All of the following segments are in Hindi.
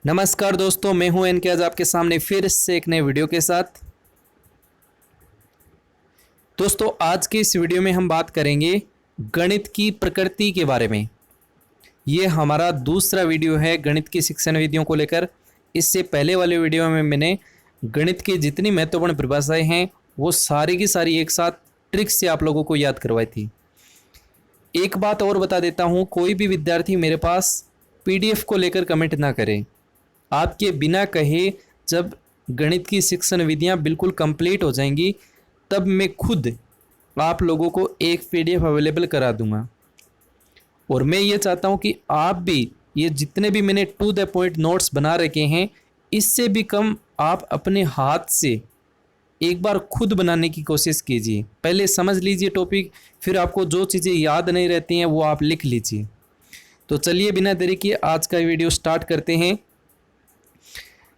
नमस्कार दोस्तों, मैं हूं एन के आज आपके सामने फिर से एक नए वीडियो के साथ। दोस्तों, आज के इस वीडियो में हम बात करेंगे गणित की प्रकृति के बारे में। ये हमारा दूसरा वीडियो है गणित की शिक्षण विधियों को लेकर। इससे पहले वाले वीडियो में मैंने गणित की जितनी महत्वपूर्ण परिभाषाएं हैं वो सारी की सारी एक साथ ट्रिक से आप लोगों को याद करवाई थी। एक बात और बता देता हूँ, कोई भी विद्यार्थी मेरे पास PDF को लेकर कमेंट ना करे। आपके बिना कहे जब गणित की शिक्षण विधियां बिल्कुल कंप्लीट हो जाएंगी तब मैं खुद आप लोगों को एक PDF अवेलेबल करा दूंगा। और मैं ये चाहता हूं कि आप भी ये जितने भी मैंने टू द पॉइंट नोट्स बना रखे हैं इससे भी कम आप अपने हाथ से एक बार खुद बनाने की कोशिश कीजिए। पहले समझ लीजिए टॉपिक, फिर आपको जो चीज़ें याद नहीं रहती हैं वो आप लिख लीजिए। तो चलिए बिना देरी किए आज का वीडियो स्टार्ट करते हैं।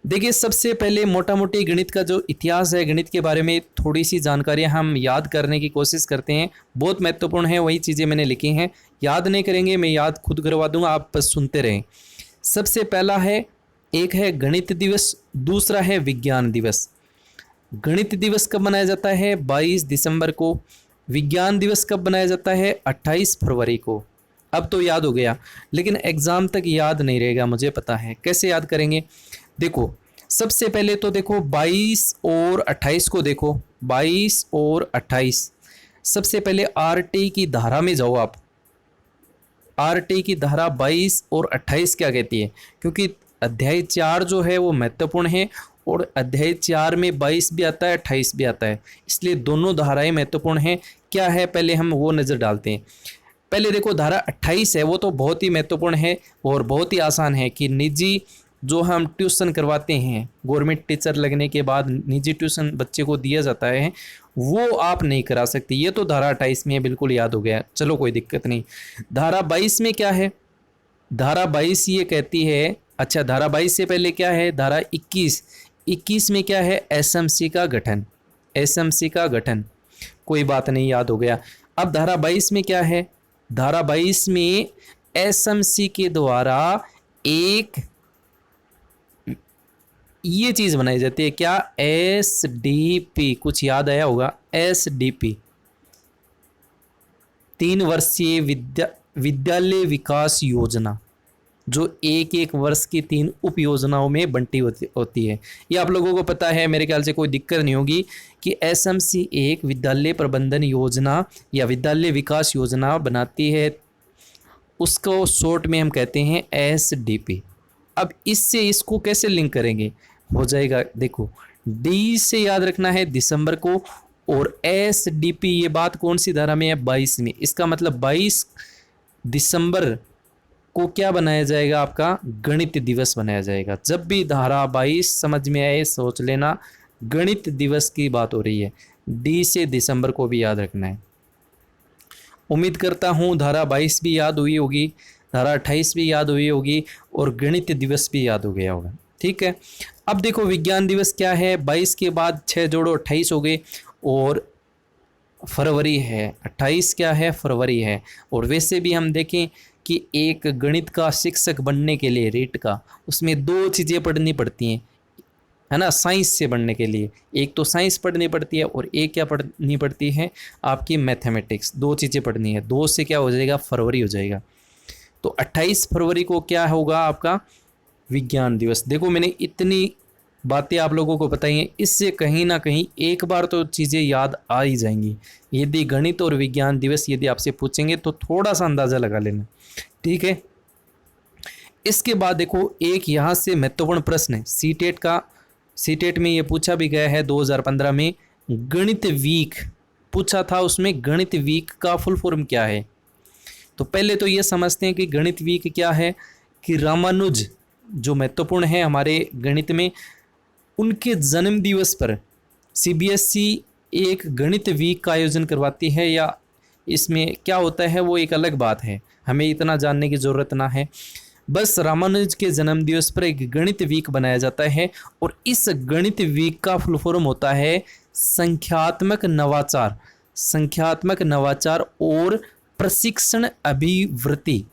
देखिए, सबसे पहले मोटा मोटी गणित का जो इतिहास है, गणित के बारे में थोड़ी सी जानकारियां हम याद करने की कोशिश करते हैं। बहुत महत्वपूर्ण है, वही चीज़ें मैंने लिखी हैं। याद नहीं करेंगे, मैं याद खुद करवा दूंगा, आप बस सुनते रहें। सबसे पहला है, एक है गणित दिवस, दूसरा है विज्ञान दिवस। गणित दिवस कब मनाया जाता है? 22 दिसंबर को। विज्ञान दिवस कब मनाया जाता है? 28 फरवरी को। अब तो याद हो गया, लेकिन एग्ज़ाम तक याद नहीं रहेगा, मुझे पता है। कैसे याद करेंगे? देखो, सबसे पहले तो देखो 22 और 28 को देखो। 22 और 28, सबसे पहले RT की धारा में जाओ आप। RT की धारा 22 और 28 क्या कहती है? क्योंकि अध्याय 4 जो है वो महत्वपूर्ण है और अध्याय 4 में 22 भी आता है, 28 भी आता है, इसलिए दोनों धाराएं महत्वपूर्ण हैं। क्या है पहले हम वो नज़र डालते हैं। पहले देखो, धारा 28 है वो तो बहुत ही महत्वपूर्ण है और बहुत ही आसान है कि निजी जो हम ट्यूशन करवाते हैं, गवर्नमेंट टीचर लगने के बाद निजी ट्यूशन बच्चे को दिया जाता है, वो आप नहीं करा सकते। ये तो धारा 28 में है, बिल्कुल याद हो गया, चलो कोई दिक्कत नहीं। धारा 22 में क्या है? धारा 22 ये कहती है, अच्छा धारा 22 से पहले क्या है? धारा 21 में क्या है? SMC का गठन। SMC का गठन, कोई बात नहीं, याद हो गया। अब धारा 22 में क्या है? धारा 22 में SMC के द्वारा एक ये चीज़ बनाई जाती है, क्या? SDP, कुछ याद आया होगा। SDP 3 वर्षीय विद्यालय विकास योजना, जो एक एक वर्ष की 3 उप योजनाओं में बंटी होती है। ये आप लोगों को पता है, मेरे ख्याल से कोई दिक्कत नहीं होगी कि SMC एक विद्यालय प्रबंधन योजना या विद्यालय विकास योजना बनाती है, उसको शॉर्ट में हम कहते हैं SDP। अब इससे इसको कैसे लिंक करेंगे? हो जाएगा, देखो, D से याद रखना है दिसंबर को, और SDP ये बात कौन सी धारा में है? 22 में। इसका मतलब 22 दिसंबर को क्या बनाया जाएगा? आपका गणित दिवस बनाया जाएगा। जब भी धारा 22 समझ में आए सोच लेना गणित दिवस की बात हो रही है। D से दिसंबर को भी याद रखना है। उम्मीद करता हूँ धारा 22 भी याद हुई होगी, धारा 28 भी याद हुई होगी और गणित दिवस भी याद हो गया होगा। ठीक है, अब देखो विज्ञान दिवस क्या है? 22 के बाद 6 जोड़ो 28 हो गए, और फरवरी है। 28 क्या है? फरवरी है। और वैसे भी हम देखें कि एक गणित का शिक्षक बनने के लिए रीट का, उसमें 2 चीज़ें पढ़नी पड़ती हैं, है ना, साइंस से बनने के लिए। एक तो साइंस पढ़नी पड़ती है और एक क्या पढ़नी पड़ती है? आपकी मैथमेटिक्स। 2 चीज़ें पढ़नी है। 2 से क्या हो जाएगा? फरवरी हो जाएगा। तो 28 फरवरी को क्या होगा? आपका विज्ञान दिवस। देखो, मैंने इतनी बातें आप लोगों को बताई हैं, इससे कहीं ना कहीं एक बार तो चीज़ें याद आ ही जाएंगी। यदि गणित और विज्ञान दिवस यदि आपसे पूछेंगे तो थोड़ा सा अंदाज़ा लगा लेना। ठीक है, इसके बाद देखो एक यहाँ से महत्वपूर्ण प्रश्न है सीटेट का। सीटेट में ये पूछा भी गया है 2015 में, गणित वीक पूछा था। उसमें गणित वीक का फुल फॉर्म क्या है? तो पहले तो ये समझते हैं कि गणित वीक क्या है। कि रामानुज जो महत्वपूर्ण है हमारे गणित में, उनके जन्म दिवस पर CBSE एक गणित वीक का आयोजन करवाती है, या इसमें क्या होता है वो एक अलग बात है, हमें इतना जानने की ज़रूरत ना है। बस रामानुज के जन्म दिवस पर एक गणित वीक बनाया जाता है, और इस गणित वीक का फुल फॉर्म होता है संख्यात्मक नवाचार। संख्यात्मक नवाचार और प्रशिक्षण अभिवृत्ति।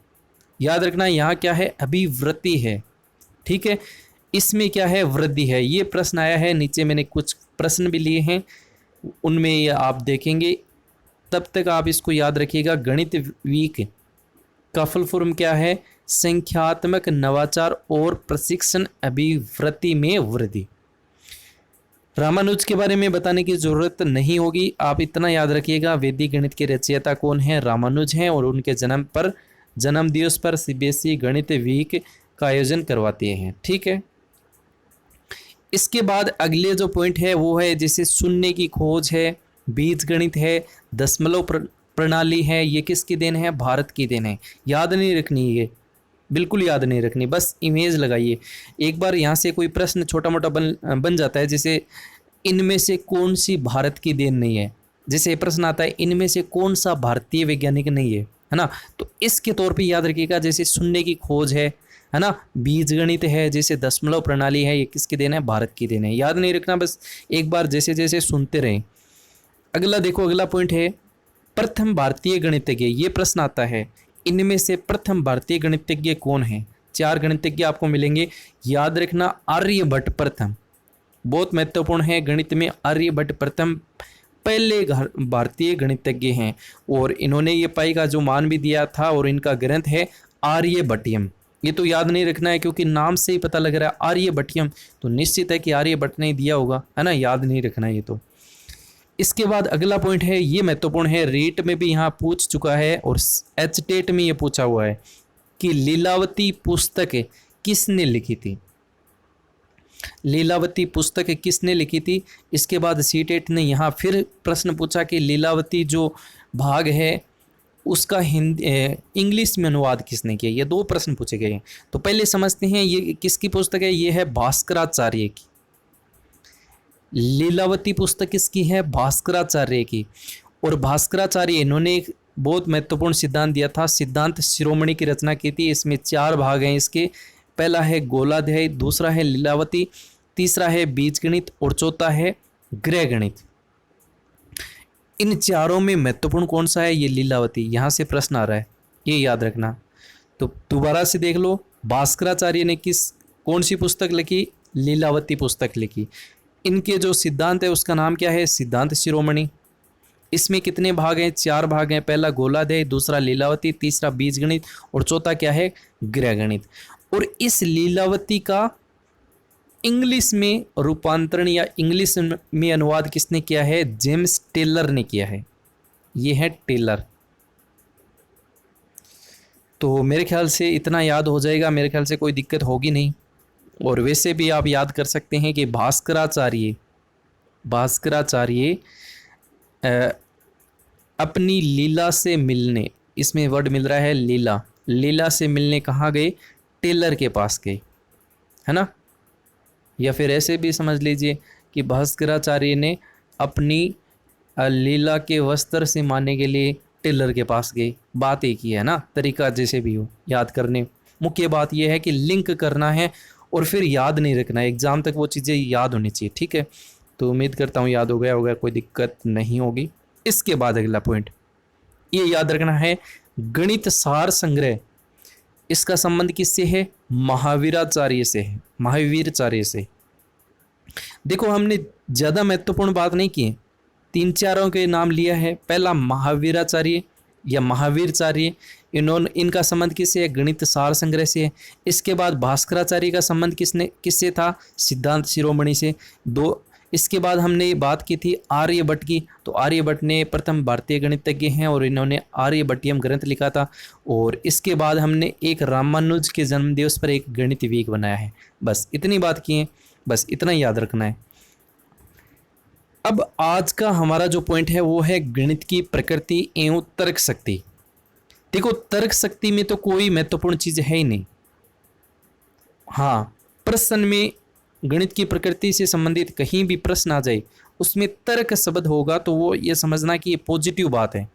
याद रखना यहाँ क्या है? अभिवृत्ति है। ठीक है, इसमें क्या है, वृद्धि है। ये प्रश्न आया है, नीचे मैंने कुछ प्रश्न भी लिए हैं, उनमें ये आप देखेंगे। तब तक आप इसको याद रखिएगा। गणित वीक का फुल फॉर्म क्या है? संख्यात्मक नवाचार और प्रशिक्षण अभिवृत्ति में वृद्धि। रामानुज के बारे में बताने की जरूरत नहीं होगी, आप इतना याद रखिएगा, वैदिक गणित के रचयिता कौन है? रामानुज हैं, और उनके जन्म दिवस पर सीबीएसई गणित वीक का आयोजन करवाते हैं। ठीक है। इसके बाद अगले जो पॉइंट है वो है जैसे शून्य की खोज है, बीज गणित है, दशमलव प्रणाली है। ये किसकी देन है? भारत की देन है। याद नहीं रखनी, ये बिल्कुल याद नहीं रखनी, बस इमेज लगाइए। एक बार यहाँ से कोई प्रश्न छोटा मोटा बन जाता है, जैसे इनमें से कौन सी भारत की देन नहीं है। जैसे प्रश्न आता है इनमें से कौन सा भारतीय वैज्ञानिक नहीं है ना, तो इसके तौर पे याद रखिएगा। जैसे शून्य की खोज है ना, बीज गणित है, जैसे दशमलव प्रणाली है, ये किसकी देन है? भारत की देन है। याद नहीं रखना, बस एक बार जैसे जैसे सुनते रहें। अगला देखो, अगला पॉइंट है प्रथम भारतीय गणितज्ञ। ये प्रश्न आता है, इनमें से प्रथम भारतीय गणितज्ञ कौन है? 4 गणितज्ञ आपको मिलेंगे, याद रखना। आर्यभट्ट प्रथम, बहुत महत्वपूर्ण है गणित में। आर्यभट्ट प्रथम पहले भारतीय गणितज्ञ हैं, और इन्होंने ये पाई का जो मान भी दिया था, और इनका ग्रंथ है आर्यभट्टियम। ये तो याद नहीं रखना है, क्योंकि नाम से ही पता लग रहा है आर्यभट्टियम, तो निश्चित है कि आर्यभट्ट ने दिया होगा, है ना। याद नहीं रखना है ये तो। इसके बाद अगला पॉइंट है, ये महत्वपूर्ण है, रीट में भी यहाँ पूछ चुका है, और एचटेट में ये पूछा हुआ है कि लीलावती पुस्तक किसने लिखी थी? लीलावती पुस्तक किसने लिखी थी? इसके बाद सीटेट ने यहाँ फिर प्रश्न पूछा कि लीलावती जो भाग है उसका हिंदी इंग्लिश में अनुवाद किसने किया? ये 2 प्रश्न पूछे गए हैं। तो पहले समझते हैं ये किसकी पुस्तक है। ये है भास्कराचार्य की। लीलावती पुस्तक किसकी है? भास्कराचार्य की। और भास्कराचार्य इन्होंने एक बहुत महत्वपूर्ण सिद्धांत दिया था, सिद्धांत शिरोमणि की रचना की थी। इसमें 4 भाग हैं इसके। पहला है गोलाध्याय, दूसरा है लीलावती, तीसरा है बीजगणित, और चौथा है गृह गणित। इन चारों में महत्वपूर्ण कौन सा है? ये लीलावती। यहाँ से प्रश्न आ रहा है, ये याद रखना। तो दोबारा से देख लो, भास्कराचार्य ने कौन सी पुस्तक लिखी? लीलावती पुस्तक लिखी। इनके जो सिद्धांत है उसका नाम क्या है? सिद्धांत शिरोमणि। इसमें कितने भाग हैं? 4 भाग हैं। पहला गोलाध्याय, दूसरा लीलावती, तीसरा बीजगणित, और चौथा क्या है? गृह गणित। और इस लीलावती का इंग्लिश में रूपांतरण या इंग्लिश में अनुवाद किसने किया है? जेम्स टेलर ने किया है। ये है टेलर। तो मेरे ख्याल से इतना याद हो जाएगा, मेरे ख्याल से कोई दिक्कत होगी नहीं। और वैसे भी आप याद कर सकते हैं कि भास्कराचार्य अपनी लीला से मिलने, इसमें वर्ड मिल रहा है लीला, लीला से मिलने कहाँ गए? टेलर के पास गए, है ना। या फिर ऐसे भी समझ लीजिए कि भास्कराचार्य ने अपनी लीला के वस्त्र से मानने के लिए टेलर के पास गए। बात एक ही है ना, तरीका जैसे भी हो याद करने। मुख्य बात यह है कि लिंक करना है और फिर याद नहीं रखना है, एग्जाम तक वो चीज़ें याद होनी चाहिए। ठीक है, तो उम्मीद करता हूँ याद हो गया होगा, कोई दिक्कत नहीं होगी। इसके बाद अगला पॉइंट ये याद रखना है, गणित सार संग्रह। इसका संबंध किससे है? महावीराचार्य से है, महावीराचार्य से। देखो हमने ज़्यादा महत्वपूर्ण बात नहीं की, 3-4 के नाम लिया है। पहला महावीराचार्य या महावीराचार्य, इनका संबंध किससे है? गणित सार संग्रह से है। इसके बाद भास्कराचार्य का संबंध किससे था? सिद्धांत शिरोमणि से। इसके बाद हमने बात की थी आर्यभट्ट की, तो आर्यभट्ट ने प्रथम भारतीय गणितज्ञ हैं और इन्होंने आर्यभट्टियम ग्रंथ लिखा था। और इसके बाद हमने एक रामानुज के जन्मदिवस पर एक गणित वीक बनाया है। बस इतनी बात की है, बस इतना याद रखना है। अब आज का हमारा जो पॉइंट है वो है गणित की प्रकृति एवं तर्क शक्ति। देखो तर्क शक्ति में तो कोई महत्वपूर्ण चीज़ है ही नहीं। हाँ, प्रश्न में गणित की प्रकृति से संबंधित कहीं भी प्रश्न आ जाए उसमें तर्क शब्द होगा तो वो ये समझना कि ये पॉजिटिव बात है,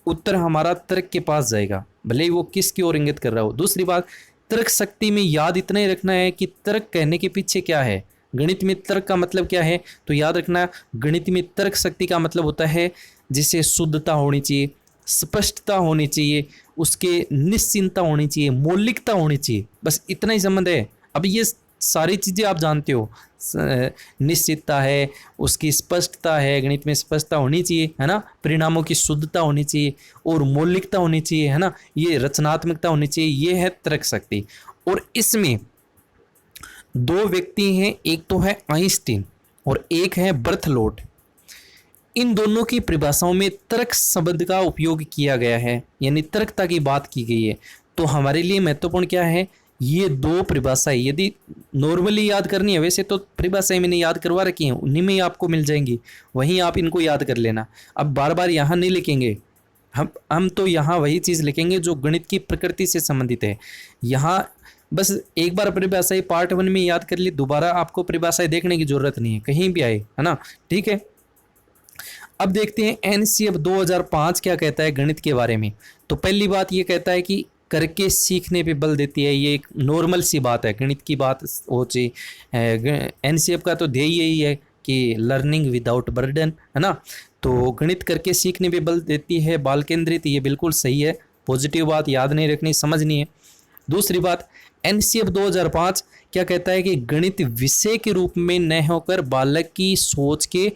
उत्तर हमारा तर्क के पास जाएगा, भले ही वो किसकी ओर इंगित कर रहा हो। दूसरी बात, तर्क शक्ति में याद इतना ही रखना है कि तर्क कहने के पीछे क्या है, गणित में तर्क का मतलब क्या है। तो याद रखना, गणित में तर्क शक्ति का मतलब होता है जिसे शुद्धता होनी चाहिए, स्पष्टता होनी चाहिए, उसके निश्चिंतता होनी चाहिए, मौलिकता होनी चाहिए, बस इतना ही संबंध है। अब ये सारी चीज़ें आप जानते हो, निश्चितता है, उसकी स्पष्टता है, गणित में स्पष्टता होनी चाहिए, है ना, परिणामों की शुद्धता होनी चाहिए और मौलिकता होनी चाहिए, है ना, ये रचनात्मकता होनी चाहिए, ये है तर्क शक्ति। और इसमें दो व्यक्ति हैं, एक तो है आइंस्टीन और एक है बर्थलोट। इन दोनों की परिभाषाओं में तर्क शब्द का उपयोग किया गया है, यानी तर्कता की बात की गई है। तो हमारे लिए महत्वपूर्ण क्या है, ये दो परिभाषाएं यदि नॉर्मली याद करनी है, वैसे तो परिभाषाएं मैंने याद करवा रखी हैं, उन्हीं में ही आपको मिल जाएंगी, वहीं आप इनको याद कर लेना। अब बार बार यहाँ नहीं लिखेंगे, हम तो यहाँ वही चीज़ लिखेंगे जो गणित की प्रकृति से संबंधित है। यहाँ बस एक बार परिभाषाएं पार्ट 1 में याद कर ली, दोबारा आपको परिभाषाएं देखने की जरूरत नहीं है, कहीं भी आए, है ना, ठीक है। अब देखते हैं एनसीएफ 2005 क्या कहता है गणित के बारे में। तो पहली बात ये कहता है कि करके सीखने पे बल देती है, ये एक नॉर्मल सी बात है, गणित की बात हो चाहिए। एनसीएफ का तो ध्येय यही है कि लर्निंग विदाउट बर्डन, है ना। तो गणित करके सीखने पे बल देती है, बाल केंद्रित, ये बिल्कुल सही है, पॉजिटिव बात याद नहीं रखनी, समझनी है। दूसरी बात, एनसीएफ 2005 क्या कहता है कि गणित विषय के रूप में न होकर बालक की सोच के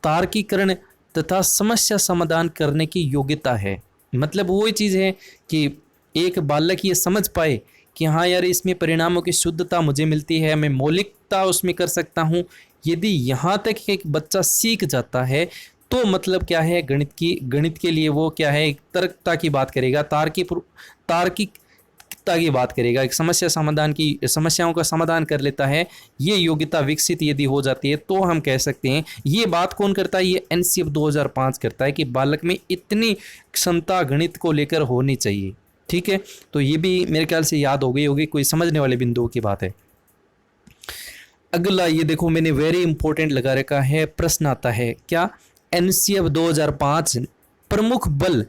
तार्किकरण तथा समस्या समाधान करने की योग्यता है। मतलब वही चीज़ है कि एक बालक ये समझ पाए कि हाँ यार, इसमें परिणामों की शुद्धता मुझे मिलती है, मैं मौलिकता उसमें कर सकता हूँ। यदि यहाँ तक एक बच्चा सीख जाता है तो मतलब क्या है, गणित के लिए वो क्या है, एक तर्कता की बात करेगा, तार्किकता की बात करेगा, एक समस्याओं का समाधान कर लेता है। ये योग्यता विकसित यदि हो जाती है तो हम कह सकते हैं, ये बात कौन करता है, ये एनसीएफ 2005 करता है कि बालक में इतनी क्षमता गणित को लेकर होनी चाहिए। ठीक है, तो ये भी मेरे ख्याल से याद हो गई होगी, कोई समझने वाले बिंदुओं की बात है। अगला ये देखो, मैंने वेरी इंपॉर्टेंट लगा रखा है, प्रश्न आता है क्या, एनसीएफ 2005 प्रमुख बल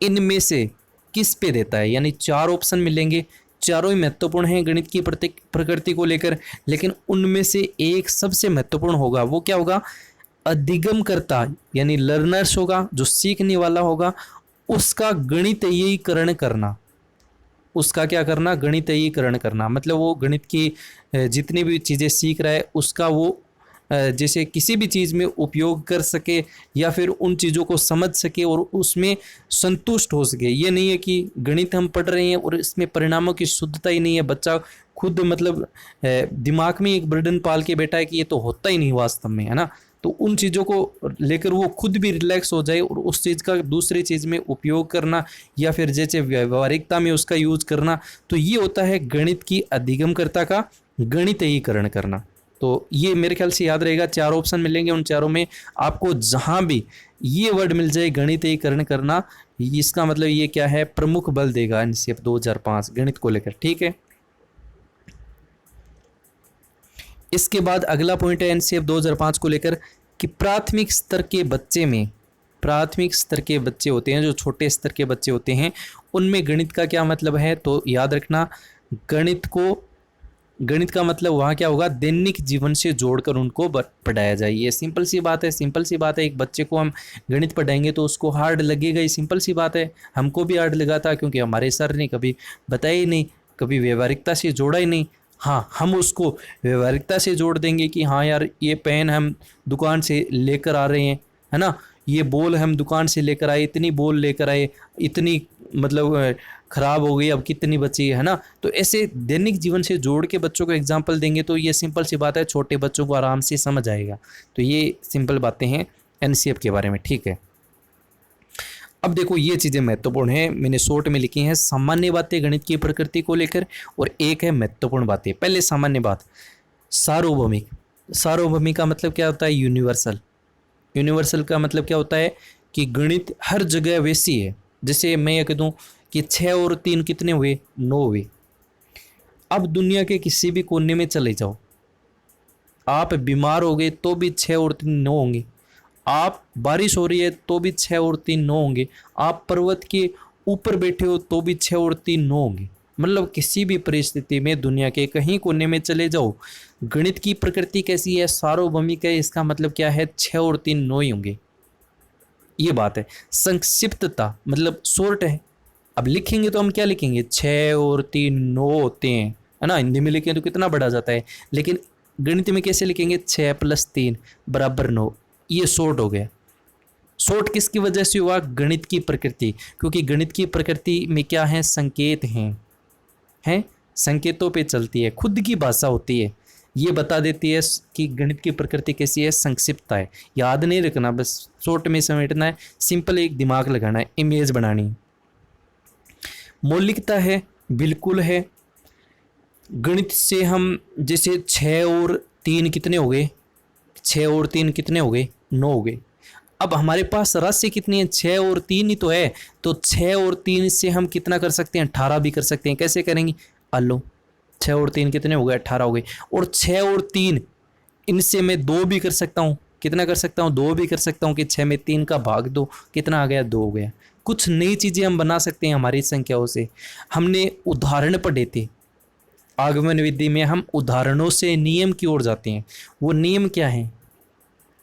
इनमें से किस पे देता है। यानी 4 ऑप्शन मिलेंगे, चारों ही महत्वपूर्ण हैं गणित की प्रकृति को लेकर, लेकिन उनमें से एक सबसे महत्वपूर्ण होगा। वो क्या होगा, अधिगमकर्ता यानी लर्नर्स होगा, जो सीखने वाला होगा, उसका गणितीयकरण करना। उसका क्या करना, गणितीयकरण करना, मतलब वो गणित की जितनी भी चीज़ें सीख रहा है उसका वो जैसे किसी भी चीज़ में उपयोग कर सके या फिर उन चीज़ों को समझ सके और उसमें संतुष्ट हो सके। ये नहीं है कि गणित हम पढ़ रहे हैं और इसमें परिणामों की शुद्धता ही नहीं है, बच्चा खुद मतलब दिमाग में एक बर्डन पाल के बैठा है कि ये तो होता ही नहीं वास्तव में, है ना। तो उन चीज़ों को लेकर वो खुद भी रिलैक्स हो जाए और उस चीज़ का दूसरी चीज़ में उपयोग करना या फिर जैसे व्यवहारिकता में उसका यूज करना, तो ये होता है गणित की अधिगमकर्ता का गणितीयकरण करना। तो ये मेरे ख्याल से याद रहेगा, 4 ऑप्शन मिलेंगे, उन चारों में आपको जहां भी ये वर्ड मिल जाए गणितीयकरण करना, इसका मतलब ये क्या है, प्रमुख बल देगा एनसीएफ 2005 गणित को लेकर। ठीक है, इसके बाद अगला पॉइंट है एनसीएफ 2005 को लेकर कि प्राथमिक स्तर के बच्चे होते हैं, जो छोटे स्तर के बच्चे होते हैं, उनमें गणित का क्या मतलब है। तो याद रखना, गणित का मतलब वहाँ क्या होगा, दैनिक जीवन से जोड़कर उनको पढ़ाया जाए। ये सिंपल सी बात है। एक बच्चे को हम गणित पढ़ाएंगे तो उसको हार्ड लगेगा, ये सिंपल सी बात है। हमको भी हार्ड लगा था क्योंकि हमारे सर ने कभी बताया ही नहीं, कभी व्यवहारिकता से जोड़ा ही नहीं। हाँ, हम उसको व्यवहारिकता से जोड़ देंगे कि हाँ यार, ये पेन हम दुकान से लेकर आ रहे हैं, है ना, ये बॉल हम दुकान से लेकर आए, इतनी बॉल लेकर आए, इतनी मतलब खराब हो गई, अब कितनी बची है ना। तो ऐसे दैनिक जीवन से जोड़ के बच्चों को एग्जाम्पल देंगे तो ये सिंपल सी बात है, छोटे बच्चों को आराम से समझ आएगा। तो ये सिंपल बातें हैं एनसीएफ के बारे में। ठीक है, अब देखो ये चीज़ें महत्वपूर्ण हैं, मैंने शॉर्ट में लिखी हैं, सामान्य बातें गणित की प्रकृति को लेकर और एक है महत्वपूर्ण बातें। पहले सामान्य बात, सार्वभौमिक का मतलब क्या होता है, यूनिवर्सल का मतलब क्या होता है कि गणित हर जगह वैसी है। जैसे मैं ये कह दूँ कि 6 और 3 कितने हुए, 9 हुए। अब दुनिया के किसी भी कोने में चले जाओ, आप बीमार हो गए तो भी 6 और 3 9 होंगे, आप बारिश हो रही है तो भी 6 और 3 9 होंगे, आप पर्वत के ऊपर बैठे हो तो भी 6 और 3 9 होंगे। मतलब किसी भी परिस्थिति में दुनिया के कहीं कोने में चले जाओ, गणित की प्रकृति कैसी है, सार्वभौमिक है, इसका मतलब क्या है, 6 और 3 9 ही होंगे। ये बात है। संक्षिप्तता मतलब शॉर्ट है। अब लिखेंगे तो हम क्या लिखेंगे, 6 और 3 9 होते हैं, है ना, हिंदी में लिखें तो कितना बड़ा जाता है, लेकिन गणित में कैसे लिखेंगे, 6 + 3 = 9, ये शॉर्ट हो गया। शॉर्ट किसकी वजह से हुआ, गणित की प्रकृति, क्योंकि गणित की प्रकृति में क्या है, संकेत हैं संकेतों पे चलती है, खुद की भाषा होती है, ये बता देती है कि गणित की प्रकृति कैसी है, संक्षिप्तता है। याद नहीं रखना, बस शॉर्ट में समेटना है, सिंपल एक दिमाग लगाना है, इमेज बनानी है। मौलिकता है, बिल्कुल है। गणित से हम जैसे 6 और 3 कितने हो गए, 6 और 3 कितने हो गए, 9 हो गए। अब हमारे पास राशि कितनी है, 6 और 3 ही तो है, तो 6 और 3 से हम कितना कर सकते हैं, 18 भी कर सकते हैं। कैसे करेंगे, लो 6 और 3 कितने हो गए, 18 हो गए। और 6 और 3 इनसे मैं 2 भी कर सकता हूँ, कितना कर सकता हूँ, 2 भी कर सकता हूँ कि 6 में 3 का भाग 2, कितना आ गया, 2 हो गया। कुछ नई चीज़ें हम बना सकते हैं हमारी संख्याओं से। हमने उदाहरण पढ़े थे, आगमन विधि में हम उदाहरणों से नियम की ओर जाते हैं। वो नियम क्या है,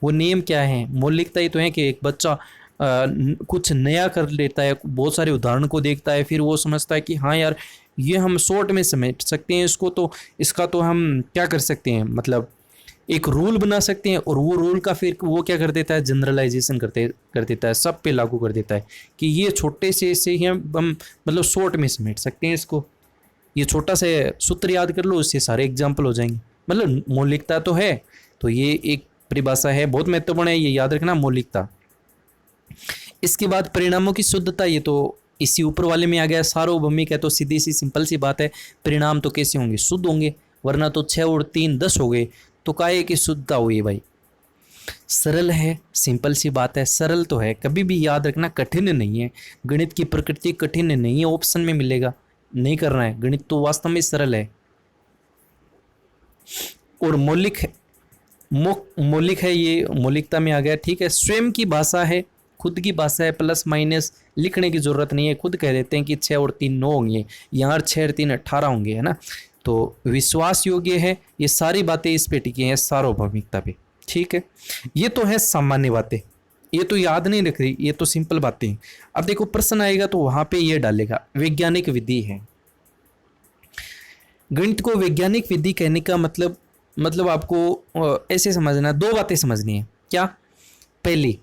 वो नियम क्या है, मौलिकता ही तो है कि एक बच्चा कुछ नया कर लेता है, बहुत सारे उदाहरण को देखता है, फिर वो समझता है कि हाँ यार ये हम शॉर्ट में समेट सकते हैं इसको, तो इसका तो हम क्या कर सकते हैं, मतलब एक रूल बना सकते हैं, और वो रूल का फिर वो क्या कर देता है, जनरलाइजेशन कर देता है, सब पे लागू कर देता है कि ये छोटे से ही हम मतलब शॉर्ट में समेट सकते हैं इसको, ये छोटा सा सूत्र याद कर लो, इससे सारे एग्जाम्पल हो जाएंगे। मतलब मौलिकता तो है, तो ये एक परिभाषा है, बहुत महत्वपूर्ण है, ये याद रखना, मौलिकता। इसके बाद परिणामों की शुद्धता, ये तो इसी ऊपर वाले में आ गया। सार्वभौमिक है तो सीधी सी सिंपल सी बात है, परिणाम तो कैसे होंगे, शुद्ध होंगे, वरना तो 6 और 3 10 हो गए, तो काहे की शुद्धता हुई भाई। सरल है, सिंपल सी बात है, सरल तो है, कभी भी याद रखना, कठिन नहीं है। गणित की प्रकृति कठिन नहीं है, ऑप्शन में मिलेगा, नहीं करना है, गणित तो वास्तव में सरल है। और मौलिक है, मौलिक है, ये मौलिकता में आ गया, ठीक है। स्वयं की भाषा है, खुद की भाषा है, प्लस माइनस लिखने की जरूरत नहीं है, खुद कह देते हैं कि 6 और 3 9 होंगे, यहाँ 6 और 3 18 होंगे, है ना। तो विश्वास योग्य है, ये सारी बातें इस पे टिकी हैं, सार्वभौमिकता पे, ठीक है। ये तो है सामान्य बातें, ये तो याद नहीं रख रही, ये तो सिंपल बातें हैं। अब देखो प्रश्न आएगा तो वहां पे ये डालेगा, वैज्ञानिक विधि है। गणित को वैज्ञानिक विधि कहने का मतलब आपको ऐसे समझना, 2 बातें समझनी है। क्या, पहली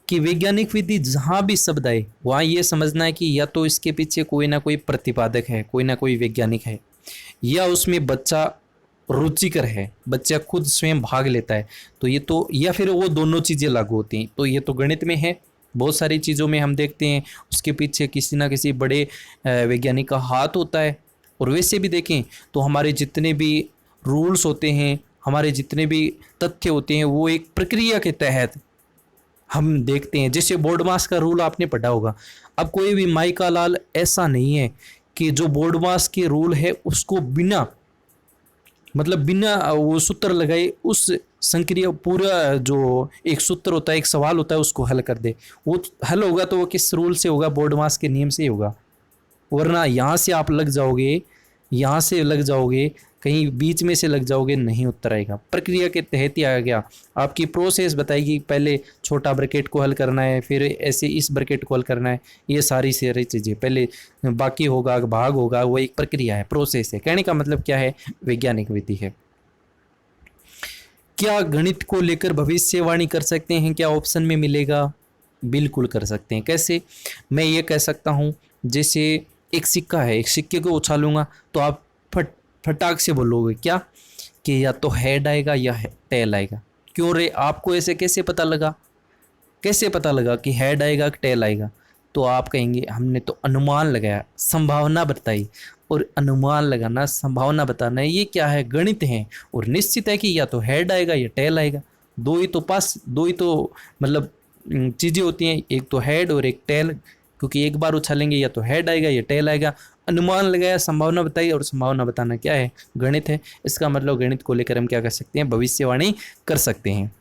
कि वैज्ञानिक विधि जहाँ भी शब्द आए वहाँ ये समझना है कि या तो इसके पीछे कोई ना कोई प्रतिपादक है, कोई ना कोई वैज्ञानिक है, या उसमें बच्चा रुचिकर है, बच्चा खुद स्वयं भाग लेता है, तो ये तो, या फिर वो दोनों चीज़ें लागू होती हैं। तो ये तो गणित में है, बहुत सारी चीज़ों में हम देखते हैं उसके पीछे किसी ना किसी बड़े वैज्ञानिक का हाथ होता है। और वैसे भी देखें तो हमारे जितने भी रूल्स होते हैं, हमारे जितने भी तथ्य होते हैं, वो एक प्रक्रिया के तहत हम देखते हैं। जैसे बोर्ड मास का रूल आपने पढ़ा होगा। अब कोई भी माई का लाल ऐसा नहीं है कि जो बोर्ड मास के रूल है उसको बिना वो सूत्र लगाए उस संक्रिया पूरा जो एक सूत्र होता है, एक सवाल होता है, उसको हल कर दे। वो हल होगा तो वो किस रूल से होगा, बोर्ड मास के नियम से ही होगा। वरना यहाँ से आप लग जाओगे, यहाँ से लग जाओगे, कहीं बीच में से लग जाओगे, नहीं उत्तर आएगा। प्रक्रिया के तहत ही आ गया, आपकी प्रोसेस बताएगी, पहले छोटा ब्रैकेट को हल करना है, फिर ऐसे इस ब्रैकेट को हल करना है, ये सारी चीज़ें पहले बाकी होगा, भाग होगा, वो एक प्रक्रिया है, प्रोसेस है। कहने का मतलब क्या है, वैज्ञानिक विधि है। क्या गणित को लेकर भविष्यवाणी कर सकते हैं, क्या ऑप्शन में मिलेगा, बिल्कुल कर सकते हैं। कैसे, मैं ये कह सकता हूँ, जैसे एक सिक्का है, एक सिक्के को उछालूंगा तो आप फटाक से बोलोगे क्या, कि या तो हेड आएगा या टेल आएगा। क्यों रे, आपको ऐसे कैसे पता लगा, कैसे पता लगा कि हेड आएगा कि टेल आएगा? तो आप कहेंगे हमने तो अनुमान लगाया, संभावना बताई। और अनुमान लगाना, संभावना बताना, ये क्या है, गणित है। और निश्चित है कि या तो हेड आएगा या टेल आएगा, दो ही तो मतलब चीज़ें होती हैं, एक तो हेड और एक टेल। क्योंकि एक बार उछालेंगे या तो हेड आएगा या टेल आएगा। अनुमान लगाया, संभावना बताई, और संभावना बताना क्या है, गणित है। इसका मतलब गणित को लेकर हम क्या कर सकते हैं, भविष्यवाणी कर सकते हैं।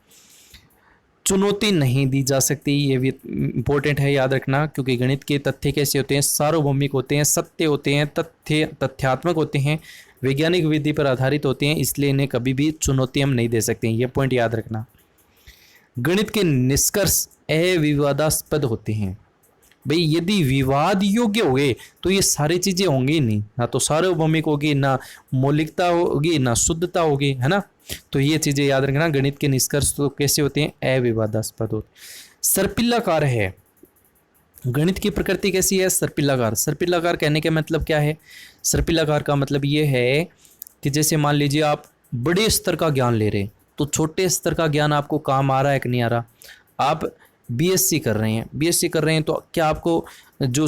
चुनौती नहीं दी जा सकती, ये भी इंपॉर्टेंट है, याद रखना। क्योंकि गणित के तथ्य कैसे होते हैं, सार्वभौमिक होते हैं, सत्य होते हैं, तथ्यात्मक होते हैं, वैज्ञानिक विधि पर आधारित होते हैं, इसलिए इन्हें कभी भी चुनौती हम नहीं दे सकते हैं। ये पॉइंट याद रखना। गणित के निष्कर्ष अविवादास्पद होते हैं। भाई यदि विवाद योग्य हो गए तो ये सारी चीजें होंगी नहीं, ना तो सार्वभौमिक होगी, ना मौलिकता होगी, ना शुद्धता होगी, है ना। तो ये चीजें याद रखना। गणित के निष्कर्ष तो कैसे होते हैं, अविवादास्पद होते। सर्पिलाकार है, गणित की प्रकृति कैसी है, सर्पिलाकार। सर्पिलाकार कहने का मतलब क्या है, सर्पिलाकार का मतलब ये है कि जैसे मान लीजिए आप बड़े स्तर का ज्ञान ले रहे हैं तो छोटे स्तर का ज्ञान आपको काम आ रहा है कि नहीं आ रहा। आप बीएससी कर रहे हैं, बीएससी कर रहे हैं तो क्या आपको जो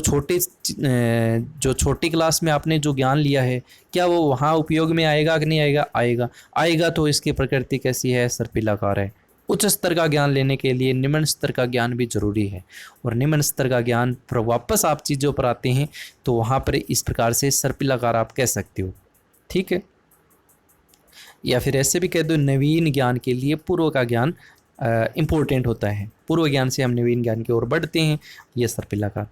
छोटी क्लास में आपने जो ज्ञान लिया है क्या वो वहाँ उपयोग में आएगा कि नहीं आएगा, आएगा। आएगा तो इसकी प्रकृति कैसी है, सर्पिलाकार है। उच्च स्तर का ज्ञान लेने के लिए निम्न स्तर का ज्ञान भी जरूरी है, और निम्न स्तर का ज्ञान पर वापस आप चीज़ों पर आते हैं तो वहाँ पर इस प्रकार से सर्पिलाकार आप कह सकते हो, ठीक है। या फिर ऐसे भी कह दो, नवीन ज्ञान के लिए पूर्व का ज्ञान इम्पोर्टेंट होता है, पूर्व ज्ञान से हम नवीन ज्ञान की ओर बढ़ते हैं, यह सर्पिलाकार।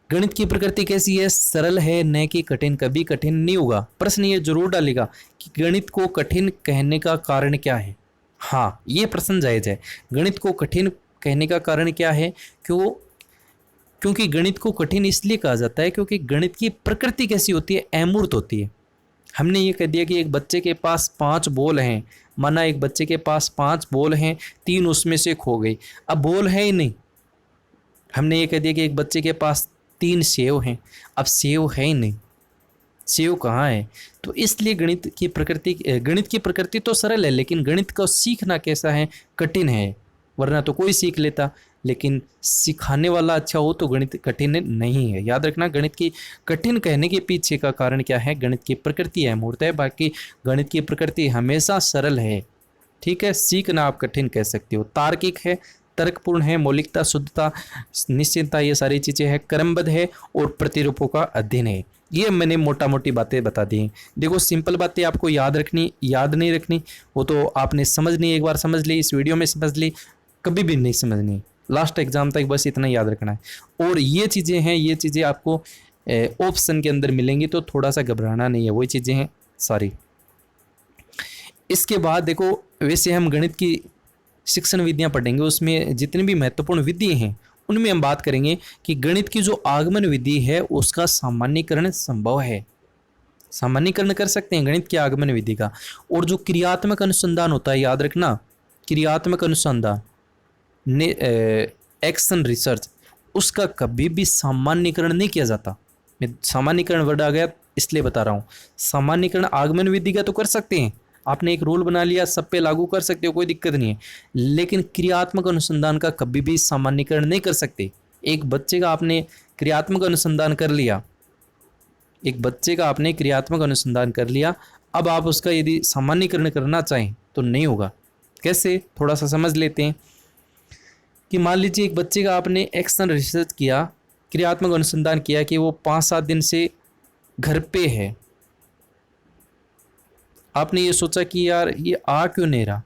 गणित की प्रकृति कैसी है, सरल है, न कि कठिन। कभी कठिन नहीं होगा। प्रश्न ये जरूर डालेगा कि गणित को कठिन कहने का कारण क्या है। हाँ, ये प्रश्न जायज है। गणित को कठिन कहने का कारण क्या है, क्योंकि गणित को कठिन इसलिए कहा जाता है क्योंकि गणित की प्रकृति कैसी होती है, अमूर्त होती है। हमने ये कह दिया कि एक बच्चे के पास 5 बॉल हैं, माना एक बच्चे के पास 5 बॉल हैं, 3 उसमें से खो गई, अब बॉल है ही नहीं। हमने ये कह दिया कि एक बच्चे के पास 3 सेव हैं, अब सेव है ही नहीं, सेव कहाँ है। तो इसलिए गणित की प्रकृति तो सरल है, लेकिन गणित को सीखना कैसा है, कठिन है। वरना तो कोई सीख लेता, लेकिन सिखाने वाला अच्छा हो तो गणित कठिन नहीं है। याद रखना, गणित की कठिन कहने के पीछे का कारण क्या है, गणित की प्रकृति अमूर्त है। बाकी गणित की प्रकृति हमेशा सरल है, ठीक है। सीखना आप कठिन कह सकते हो। तार्किक है, तर्कपूर्ण है, मौलिकता, शुद्धता, निश्चितता, ये सारी चीज़ें हैं। क्रमबद्ध है और प्रतिरूपों का अध्ययन है। ये मैंने मोटा मोटी बातें बता दी हैं। देखो, सिंपल बातें आपको याद रखनी, याद नहीं रखनी, वो तो आपने समझनी, एक बार समझ ली, इस वीडियो में समझ ली, कभी भी नहीं समझनी। लास्ट एग्जाम तक बस इतना याद रखना है। और ये चीज़ें हैं, ये चीज़ें आपको ऑप्शन के अंदर मिलेंगी, तो थोड़ा सा घबराना नहीं है, वही चीज़ें हैं सारी। इसके बाद देखो, वैसे हम गणित की शिक्षण विधियां पढ़ेंगे, उसमें जितनी भी महत्वपूर्ण विधि हैं उनमें हम बात करेंगे कि गणित की जो आगमन विधि है उसका सामान्यीकरण संभव है। सामान्यीकरण कर सकते हैं गणित की आगमन विधि का। और जो क्रियात्मक अनुसंधान होता है, याद रखना, क्रियात्मक अनुसंधान, एक्शन रिसर्च, उसका कभी भी सामान्यीकरण नहीं किया जाता। मैं सामान्यीकरण वर्ड आ गया इसलिए बता रहा हूँ। सामान्यीकरण आगमन विधि का तो कर सकते हैं, आपने एक रूल बना लिया, सब पे लागू कर सकते हो, कोई दिक्कत नहीं है। लेकिन क्रियात्मक अनुसंधान का कभी भी सामान्यीकरण नहीं कर सकते। एक बच्चे का आपने क्रियात्मक अनुसंधान कर लिया, एक बच्चे का आपने क्रियात्मक अनुसंधान कर लिया, अब आप उसका यदि सामान्यीकरण करना चाहें तो नहीं होगा। कैसे, थोड़ा सा समझ लेते हैं कि मान लीजिए एक बच्चे का आपने एक्शन रिसर्च किया, क्रियात्मक अनुसंधान किया कि वो 5-7 दिन से घर पे है। आपने ये सोचा कि यार ये आ क्यों नहीं रहा।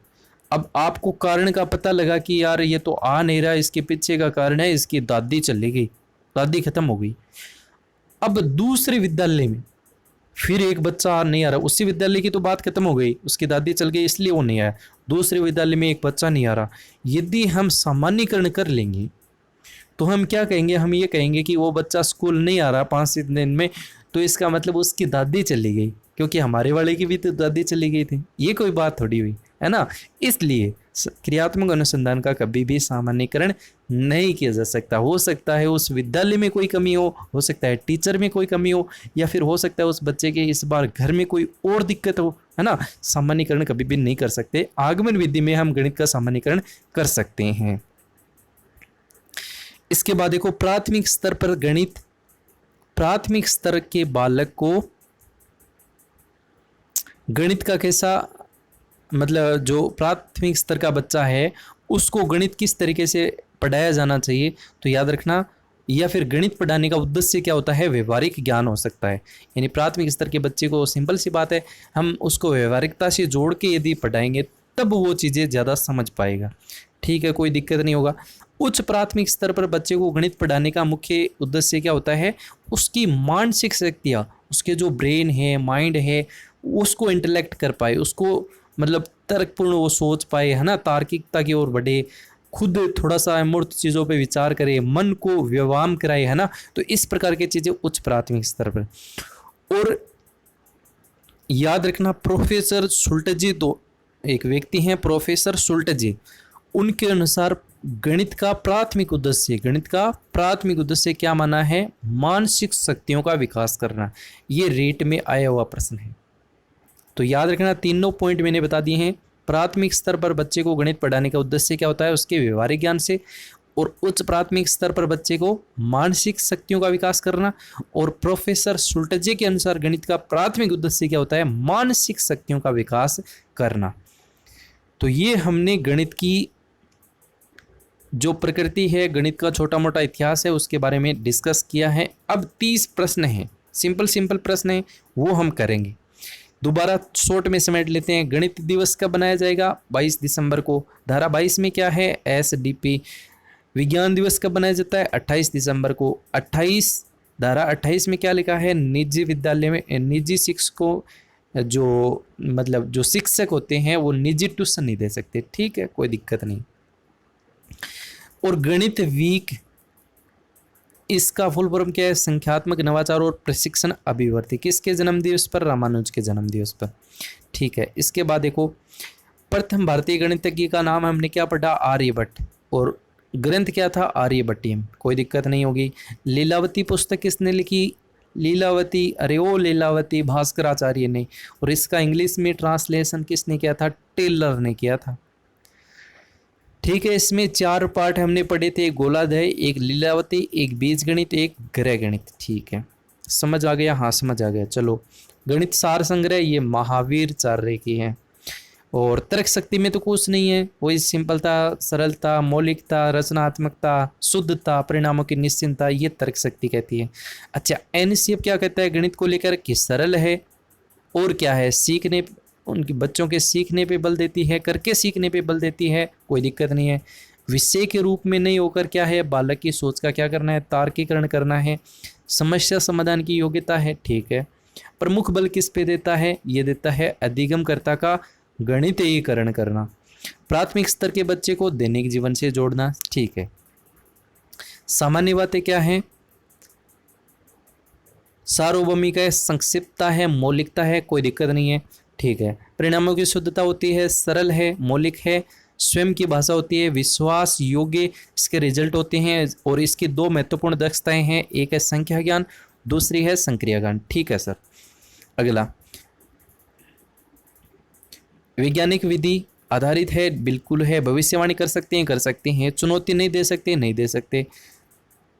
अब आपको कारण का पता लगा कि यार ये तो आ नहीं रहा, इसके पीछे का कारण है इसकी दादी चली गई, दादी खत्म हो गई। अब दूसरे विद्यालय में फिर एक बच्चा नहीं आ रहा, उसी विद्यालय की तो बात खत्म हो गई, उसकी दादी चल गई इसलिए वो नहीं आया। दूसरे विद्यालय में एक बच्चा नहीं आ रहा। यदि हम सामान्यीकरण कर लेंगे तो हम क्या कहेंगे, हम ये कहेंगे कि वो बच्चा स्कूल नहीं आ रहा 5 दिन में, तो इसका मतलब उसकी दादी चली गई, क्योंकि हमारे वाले की भी तो दादी चली गई थी। ये कोई बात थोड़ी हुई, है ना। इसलिए क्रियात्मक अनुसंधान का कभी भी सामान्यीकरण नहीं किया जा सकता। हो सकता है उस विद्यालय में कोई कमी हो सकता है टीचर में कोई कमी हो, या फिर हो सकता है उस बच्चे के इस बार घर में कोई और दिक्कत हो, है ना। सामान्यीकरण कभी भी नहीं कर सकते। आगमन विधि में हम गणित का सामान्यीकरण कर सकते हैं। इसके बाद देखो, प्राथमिक स्तर पर गणित, प्राथमिक स्तर के बालक को गणित का कैसा, मतलब जो प्राथमिक स्तर का बच्चा है उसको गणित किस तरीके से पढ़ाया जाना चाहिए। तो याद रखना, या फिर गणित पढ़ाने का उद्देश्य क्या होता है, व्यवहारिक ज्ञान हो सकता है। यानी प्राथमिक स्तर के बच्चे को, सिंपल सी बात है, हम उसको व्यवहारिकता से जोड़ के यदि पढ़ाएंगे तब वो चीज़ें ज़्यादा समझ पाएगा, ठीक है, कोई दिक्कत नहीं होगा। उच्च प्राथमिक स्तर पर बच्चे को गणित पढ़ाने का मुख्य उद्देश्य क्या होता है, उसकी मानसिक शक्तियाँ, उसके जो ब्रेन है, माइंड है, उसको इंटेलेक्ट कर पाए, उसको मतलब तर्कपूर्ण वो सोच पाए, है ना, तार्किकता की ओर बढ़े, खुद थोड़ा सा अमूर्त चीज़ों पे विचार करे, मन को व्यायाम कराए, है ना। तो इस प्रकार की चीज़ें उच्च प्राथमिक स्तर पर। और याद रखना, प्रोफेसर सुल्टजी तो एक व्यक्ति हैं, प्रोफेसर सुल्टजी, उनके अनुसार गणित का प्राथमिक उद्देश्य क्या माना है? मानसिक शक्तियों का विकास करना। ये रेट में आया हुआ प्रश्न है। तो याद रखना, तीनों पॉइंट मैंने बता दिए हैं। प्राथमिक स्तर पर बच्चे को गणित पढ़ाने का उद्देश्य क्या होता है? उसके व्यवहारिक ज्ञान से। और उच्च प्राथमिक स्तर पर बच्चे को मानसिक शक्तियों का विकास करना। और प्रोफेसर सुल्टजे के अनुसार गणित का प्राथमिक उद्देश्य क्या होता है? मानसिक शक्तियों का विकास करना। तो ये हमने गणित की जो प्रकृति है, गणित का छोटा मोटा इतिहास है, उसके बारे में डिस्कस किया है। अब 30 प्रश्न हैं, सिंपल प्रश्न हैं, वो हम करेंगे। दोबारा शॉर्ट में समेट लेते हैं। गणित दिवस कब बनाया जाएगा? 22 दिसंबर को। धारा 22 में क्या है? SDP। विज्ञान दिवस कब बनाया जाता है? 28 दिसंबर को। धारा 28 में क्या लिखा है? निजी विद्यालय में निजी शिक्षकों जो शिक्षक होते हैं वो निजी ट्यूशन नहीं दे सकते। ठीक है, कोई दिक्कत नहीं। और गणित वीक, इसका फुल फॉर्म क्या है? संख्यात्मक नवाचार और प्रशिक्षण अभिवृद्धि। किसके जन्म दिवस पर? रामानुज के जन्म दिवस पर। ठीक है, इसके बाद देखो, प्रथम भारतीय गणितज्ञ का नाम हमने क्या पढ़ा? आर्यभट्ट। और ग्रंथ क्या था? आर्यभट्टियम। कोई दिक्कत नहीं होगी। लीलावती पुस्तक किसने लिखी? लीलावती, अरे ओ लीलावती, भास्कराचार्य ने। और इसका इंग्लिश में ट्रांसलेशन किसने किया था? टेलर ने किया था। ठीक है, इसमें 4 पार्ट हमने पढ़े थे, एक गोलाध्याय, एक लीलावती, एक बीजगणित, एक ग्रह गणित। ठीक है, समझ आ गया? हाँ, समझ आ गया। चलो, गणित सार संग्रह ये महावीराचार्य की है। और तर्क शक्ति में तो कुछ नहीं है, वही सिंपलता, सरलता, मौलिकता, रचनात्मकता, शुद्धता, परिणामों की निश्चिंतता, ये तर्क शक्ति कहती है। अच्छा, NCF क्या कहता है गणित को लेकर? कि सरल है और क्या है? सीखने, उनके बच्चों के सीखने पे बल देती है, करके सीखने पे बल देती है। कोई दिक्कत नहीं है। विषय के रूप में नहीं होकर क्या है? बालक की सोच का क्या करना है? तार्किकरण करना है। समस्या समाधान की योग्यता है। ठीक है, प्रमुख बल किस पे देता है? ये देता है अधिगमकर्ता का गणितीकरण करना। प्राथमिक स्तर के बच्चे को दैनिक जीवन से जोड़ना। ठीक है, सामान्य बातें क्या है? सार्वभौमिक है, संक्षिप्तता है, मौलिकता है। कोई दिक्कत नहीं है। ठीक है, परिणामों की शुद्धता होती है, सरल है, मौलिक है, स्वयं की भाषा होती है, विश्वास योग्य इसके रिजल्ट होते हैं। और इसकी 2 महत्वपूर्ण दक्षताएं हैं, एक है संख्या ज्ञान, दूसरी है संक्रिया ज्ञान। ठीक है सर। अगला, वैज्ञानिक विधि आधारित है, बिल्कुल है। भविष्यवाणी कर सकते हैं, कर सकते हैं। चुनौती नहीं दे सकते, नहीं दे सकते।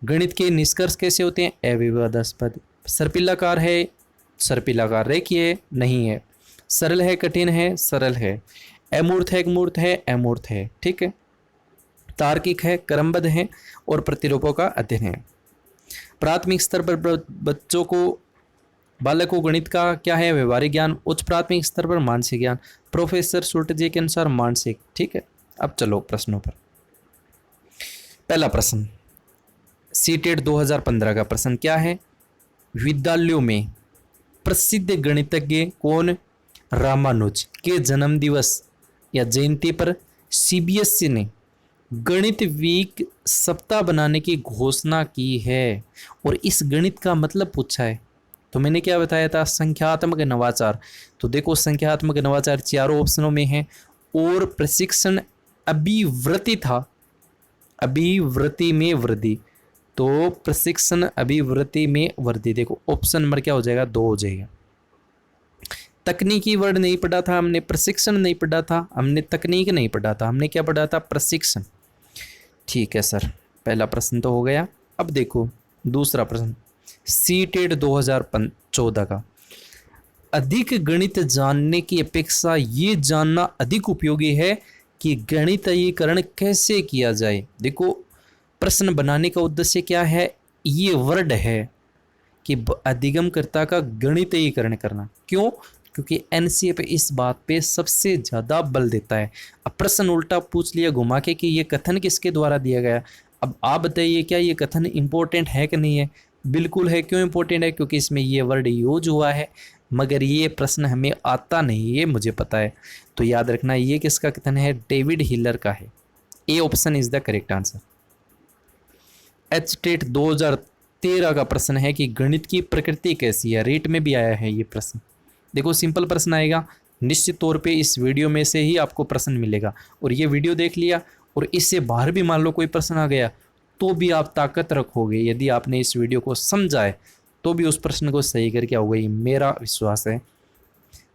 गणित के निष्कर्ष कैसे होते हैं? अविवादास्पद। सर्पिलाकार है, सर्पिलाकार रेखीय नहीं है। सरल है, कठिन है, सरल है। अमूर्त है, मूर्त है, अमूर्त है। ठीक है, तार्किक है, क्रमबद्ध है और प्रतिरूपों का अध्ययन है। प्राथमिक स्तर पर बच्चों को, बालक को गणित का क्या है? व्यवहारिक ज्ञान। उच्च प्राथमिक स्तर पर मानसिक ज्ञान। प्रोफेसर सुल्टजे के अनुसार मानसिक। ठीक है, अब चलो प्रश्नों पर। पहला प्रश्न, सीटेट 2015 का प्रश्न क्या है? विद्यालयों में प्रसिद्ध गणितज्ञ कौन? रामानुज के जन्म दिवस या जयंती पर CBSE ने गणित वीक सप्ताह बनाने की घोषणा की है। और इस गणित का मतलब पूछा है, तो मैंने क्या बताया था? संख्यात्मक नवाचार। तो देखो, संख्यात्मक नवाचार 4 ऑप्शनों में है। और प्रशिक्षण अभिवृत्ति था, अभिवृत्ति में वृद्धि। तो प्रशिक्षण अभिवृत्ति में वृद्धि, देखो ऑप्शन नंबर क्या हो जाएगा? 2 हो जाएगा। तकनीकी वर्ड नहीं पढ़ा था हमने, प्रशिक्षण नहीं पढ़ा था हमने, तकनीक नहीं पढ़ा था हमने, क्या पढ़ा था? प्रशिक्षण। ठीक है सर, पहला प्रश्न तो हो गया। अब देखो दूसरा प्रश्न, सीटेट 2014 का। अधिक गणित जानने की अपेक्षा ये जानना अधिक उपयोगी है कि गणितीकरण कैसे किया जाए। देखो, प्रश्न बनाने का उद्देश्य क्या है? ये वर्ड है कि अधिगमकर्ता का गणितीकरण करना। क्यों? क्योंकि NCF इस बात पे सबसे ज़्यादा बल देता है। अब प्रश्न उल्टा पूछ लिया घुमा के कि ये कथन किसके द्वारा दिया गया। अब आप बताइए, क्या ये कथन इम्पोर्टेंट है कि नहीं है? बिल्कुल है। क्यों इम्पोर्टेंट है? क्योंकि इसमें ये वर्ड यूज हुआ है, मगर ये प्रश्न हमें आता नहीं, ये मुझे पता है। तो याद रखना, ये किसका कथन है? डेविड हिलर का है। A option is the correct answer. HTET 2013 का प्रश्न है कि गणित की प्रकृति कैसी है। रेट में भी आया है ये प्रश्न। देखो सिंपल प्रश्न आएगा, निश्चित तौर पे इस वीडियो में से ही आपको प्रश्न मिलेगा। और ये वीडियो देख लिया और इससे बाहर भी मान लो कोई प्रश्न आ गया तो भी आप ताकत रखोगे, यदि आपने इस वीडियो को समझा है तो भी उस प्रश्न को सही करके आओगे, ये मेरा विश्वास है।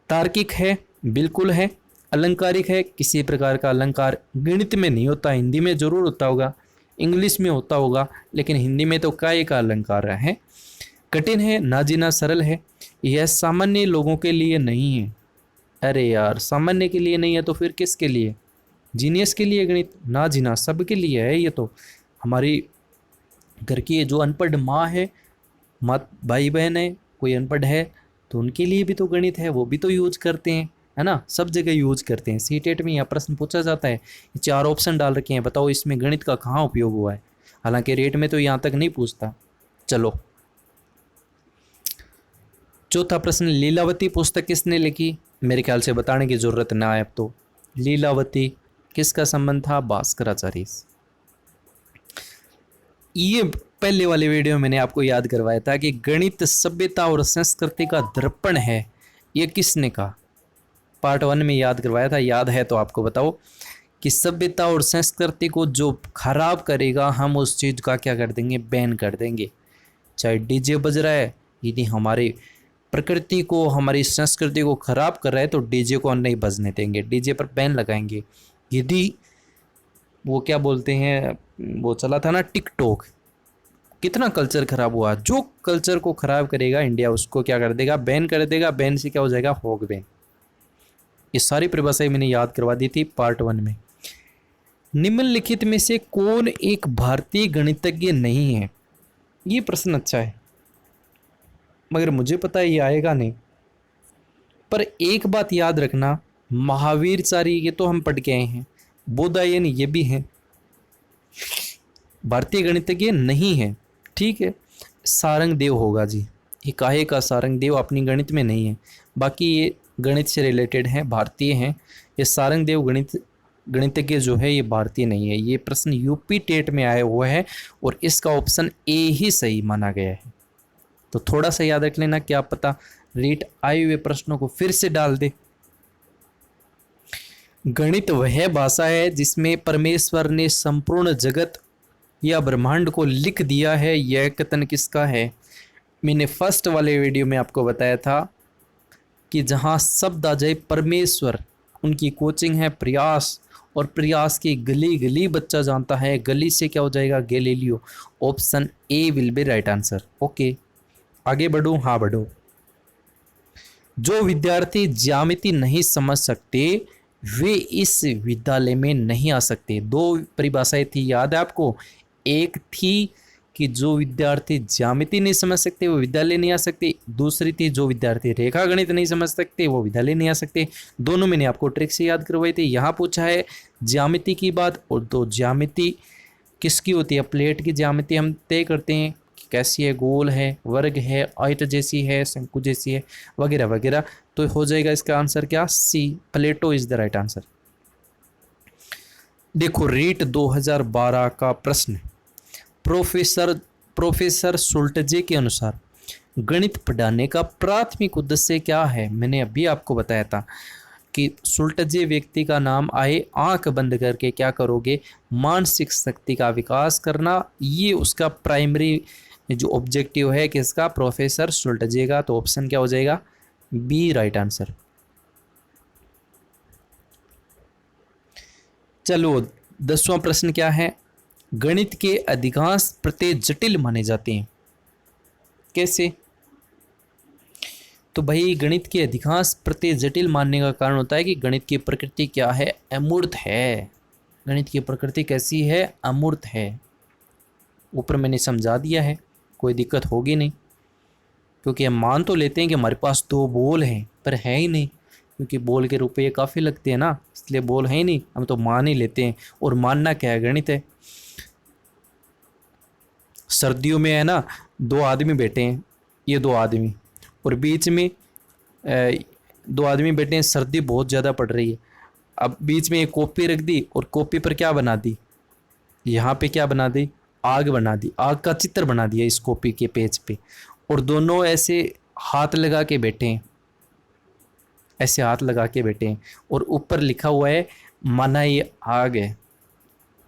तार्किक है, बिल्कुल है। अलंकारिक है, किसी प्रकार का अलंकार गणित में नहीं होता, हिंदी में जरूर होता होगा, इंग्लिश में होता होगा, लेकिन हिंदी में तो काय का अलंकार है। कठिन है, ना जीना सरल है, यह सामान्य लोगों के लिए नहीं है। अरे यार, सामान्य के लिए नहीं है तो फिर किसके लिए? जीनियस के लिए गणित, ना जीना सबके लिए है। ये तो हमारी घर की जो अनपढ़ माँ है, माँ भाई बहन है, कोई अनपढ़ है तो उनके लिए भी तो गणित है, वो भी तो यूज करते हैं, है ना, सब जगह यूज करते हैं। सीटेट में यह प्रश्न पूछा जाता है, 4 ऑप्शन डाल रखे हैं, बताओ इसमें गणित का कहाँ उपयोग हुआ है। हालांकि रेट में तो यहाँ तक नहीं पूछता। चलो चौथा प्रश्न, लीलावती पुस्तक किसने लिखी? मेरे ख्याल से बताने की जरूरत ना है अब तो। लीलावती किसका संबंध था? भास्कराचार्य। ये पहले वाले वीडियो में मैंने आपको याद करवाया था कि गणित सभ्यता और संस्कृति का दर्पण है, ये किसने कहा? पार्ट 1 में याद करवाया था, याद है तो आपको बताओ कि सभ्यता और संस्कृति को जो खराब करेगा हम उस चीज़ का क्या कर देंगे? बैन कर देंगे। चाहे डीजे बज रहा है, यदि हमारी प्रकृति को, हमारी संस्कृति को खराब कर रहा है तो डीजे को नहीं बजने देंगे, डीजे पर बैन लगाएंगे। यदि वो क्या बोलते हैं, वो चला था ना टिकटॉक, कितना कल्चर खराब हुआ, जो कल्चर को खराब करेगा इंडिया उसको क्या कर देगा? बैन कर देगा। बैन से क्या हो जाएगा? होग बैन। ये सारी परिभाषाएं मैंने याद करवा दी थी पार्ट 1 में। निम्नलिखित में से कौन एक भारतीय गणितज्ञ नहीं है? ये प्रश्न अच्छा है, मगर मुझे पता है ये आएगा नहीं। पर एक बात याद रखना, महावीरचार्य ये तो हम पढ़ के आए हैं, बोधायन ये भी हैं, भारतीय गणितज्ञ नहीं है। ठीक है, सारंग देव होगा जी, ये काहे का सारंग देव अपनी गणित में नहीं है, बाकी ये गणित से रिलेटेड हैं, भारतीय हैं। ये सारंग देव गणितज्ञ जो है ये भारतीय नहीं है। ये प्रश्न यूपी टेट में आया हुआ है और इसका ऑप्शन ए ही सही माना गया है। तो थोड़ा सा याद रख लेना, क्या पता रीट आए हुए प्रश्नों को फिर से डाल दे। गणित वह भाषा है जिसमें परमेश्वर ने संपूर्ण जगत या ब्रह्मांड को लिख दिया है। यह कथन किसका है? मैंने फर्स्ट वाले वीडियो में आपको बताया था कि जहाँ शब्द आ जाए परमेश्वर, उनकी कोचिंग है प्रयास, और प्रयास की गली गली बच्चा जानता है, गली से क्या हो जाएगा? Galileo. Option A will be right answer. Okay, आगे बढ़ो। हाँ बढ़ो। जो विद्यार्थी ज्यामिति नहीं समझ सकते वे इस विद्यालय में नहीं आ सकते। 2 परिभाषाएं थी, याद है आपको? एक थी कि जो विद्यार्थी ज्यामिति नहीं समझ सकते वो विद्यालय नहीं आ सकते, दूसरी थी जो विद्यार्थी रेखा गणित नहीं समझ सकते वो विद्यालय नहीं आ सकते। दोनों मैंने आपको ट्रिक से याद करवाई थी। यहाँ पूछा है ज्यामिति की बात, और तो ज्यामिति किसकी होती है? प्लेट की ज्यामिति हम तय करते हैं कि कैसी है, गोल है, वर्ग है, आयत जैसी है, शंकु जैसी है, वगैरह वगैरह। तो हो जाएगा इसका आंसर क्या? सी, प्लेटो इज द राइट आंसर। देखो रीट 2012 का प्रश्न, प्रोफेसर सुल्टजे के अनुसार गणित पढ़ाने का प्राथमिक उद्देश्य क्या है? मैंने अभी आपको बताया था कि सुल्टजे व्यक्ति का नाम आए, आंख बंद करके क्या करोगे? मानसिक शक्ति का विकास करना, ये उसका प्राइमरी जो ऑब्जेक्टिव है किसका? प्रोफेसर सुल्टजे का। तो ऑप्शन क्या हो जाएगा? B right answer. चलो 10वां प्रश्न क्या है? गणित के अधिकांश प्रत्यय जटिल माने जाते हैं, कैसे? तो भाई गणित के अधिकांश प्रत्यय जटिल मानने का कारण होता है कि गणित की प्रकृति क्या है? अमूर्त है। गणित की प्रकृति कैसी है? अमूर्त है। ऊपर मैंने समझा दिया है, कोई दिक्कत होगी नहीं, क्योंकि हम मान तो लेते हैं कि हमारे पास 2 बॉल हैं, पर है ही नहीं, क्योंकि बॉल के रुपये काफ़ी लगते हैं ना, इसलिए बॉल है ही नहीं, हम तो मान ही लेते हैं। और मानना क्या है? गणित है। सर्दियों में है ना, 2 आदमी बैठे हैं, ये 2 आदमी, और बीच में 2 आदमी बैठे हैं, सर्दी बहुत ज़्यादा पड़ रही है। अब बीच में एक कॉपी रख दी और कॉपी पर क्या बना दी, यहाँ पे क्या बना दी, आग बना दी, आग का चित्र बना दिया इस कॉपी के पेज पे। और दोनों ऐसे हाथ लगा के बैठे हैं, ऐसे हाथ लगा के बैठे हैं और ऊपर लिखा हुआ है माना ये आग है,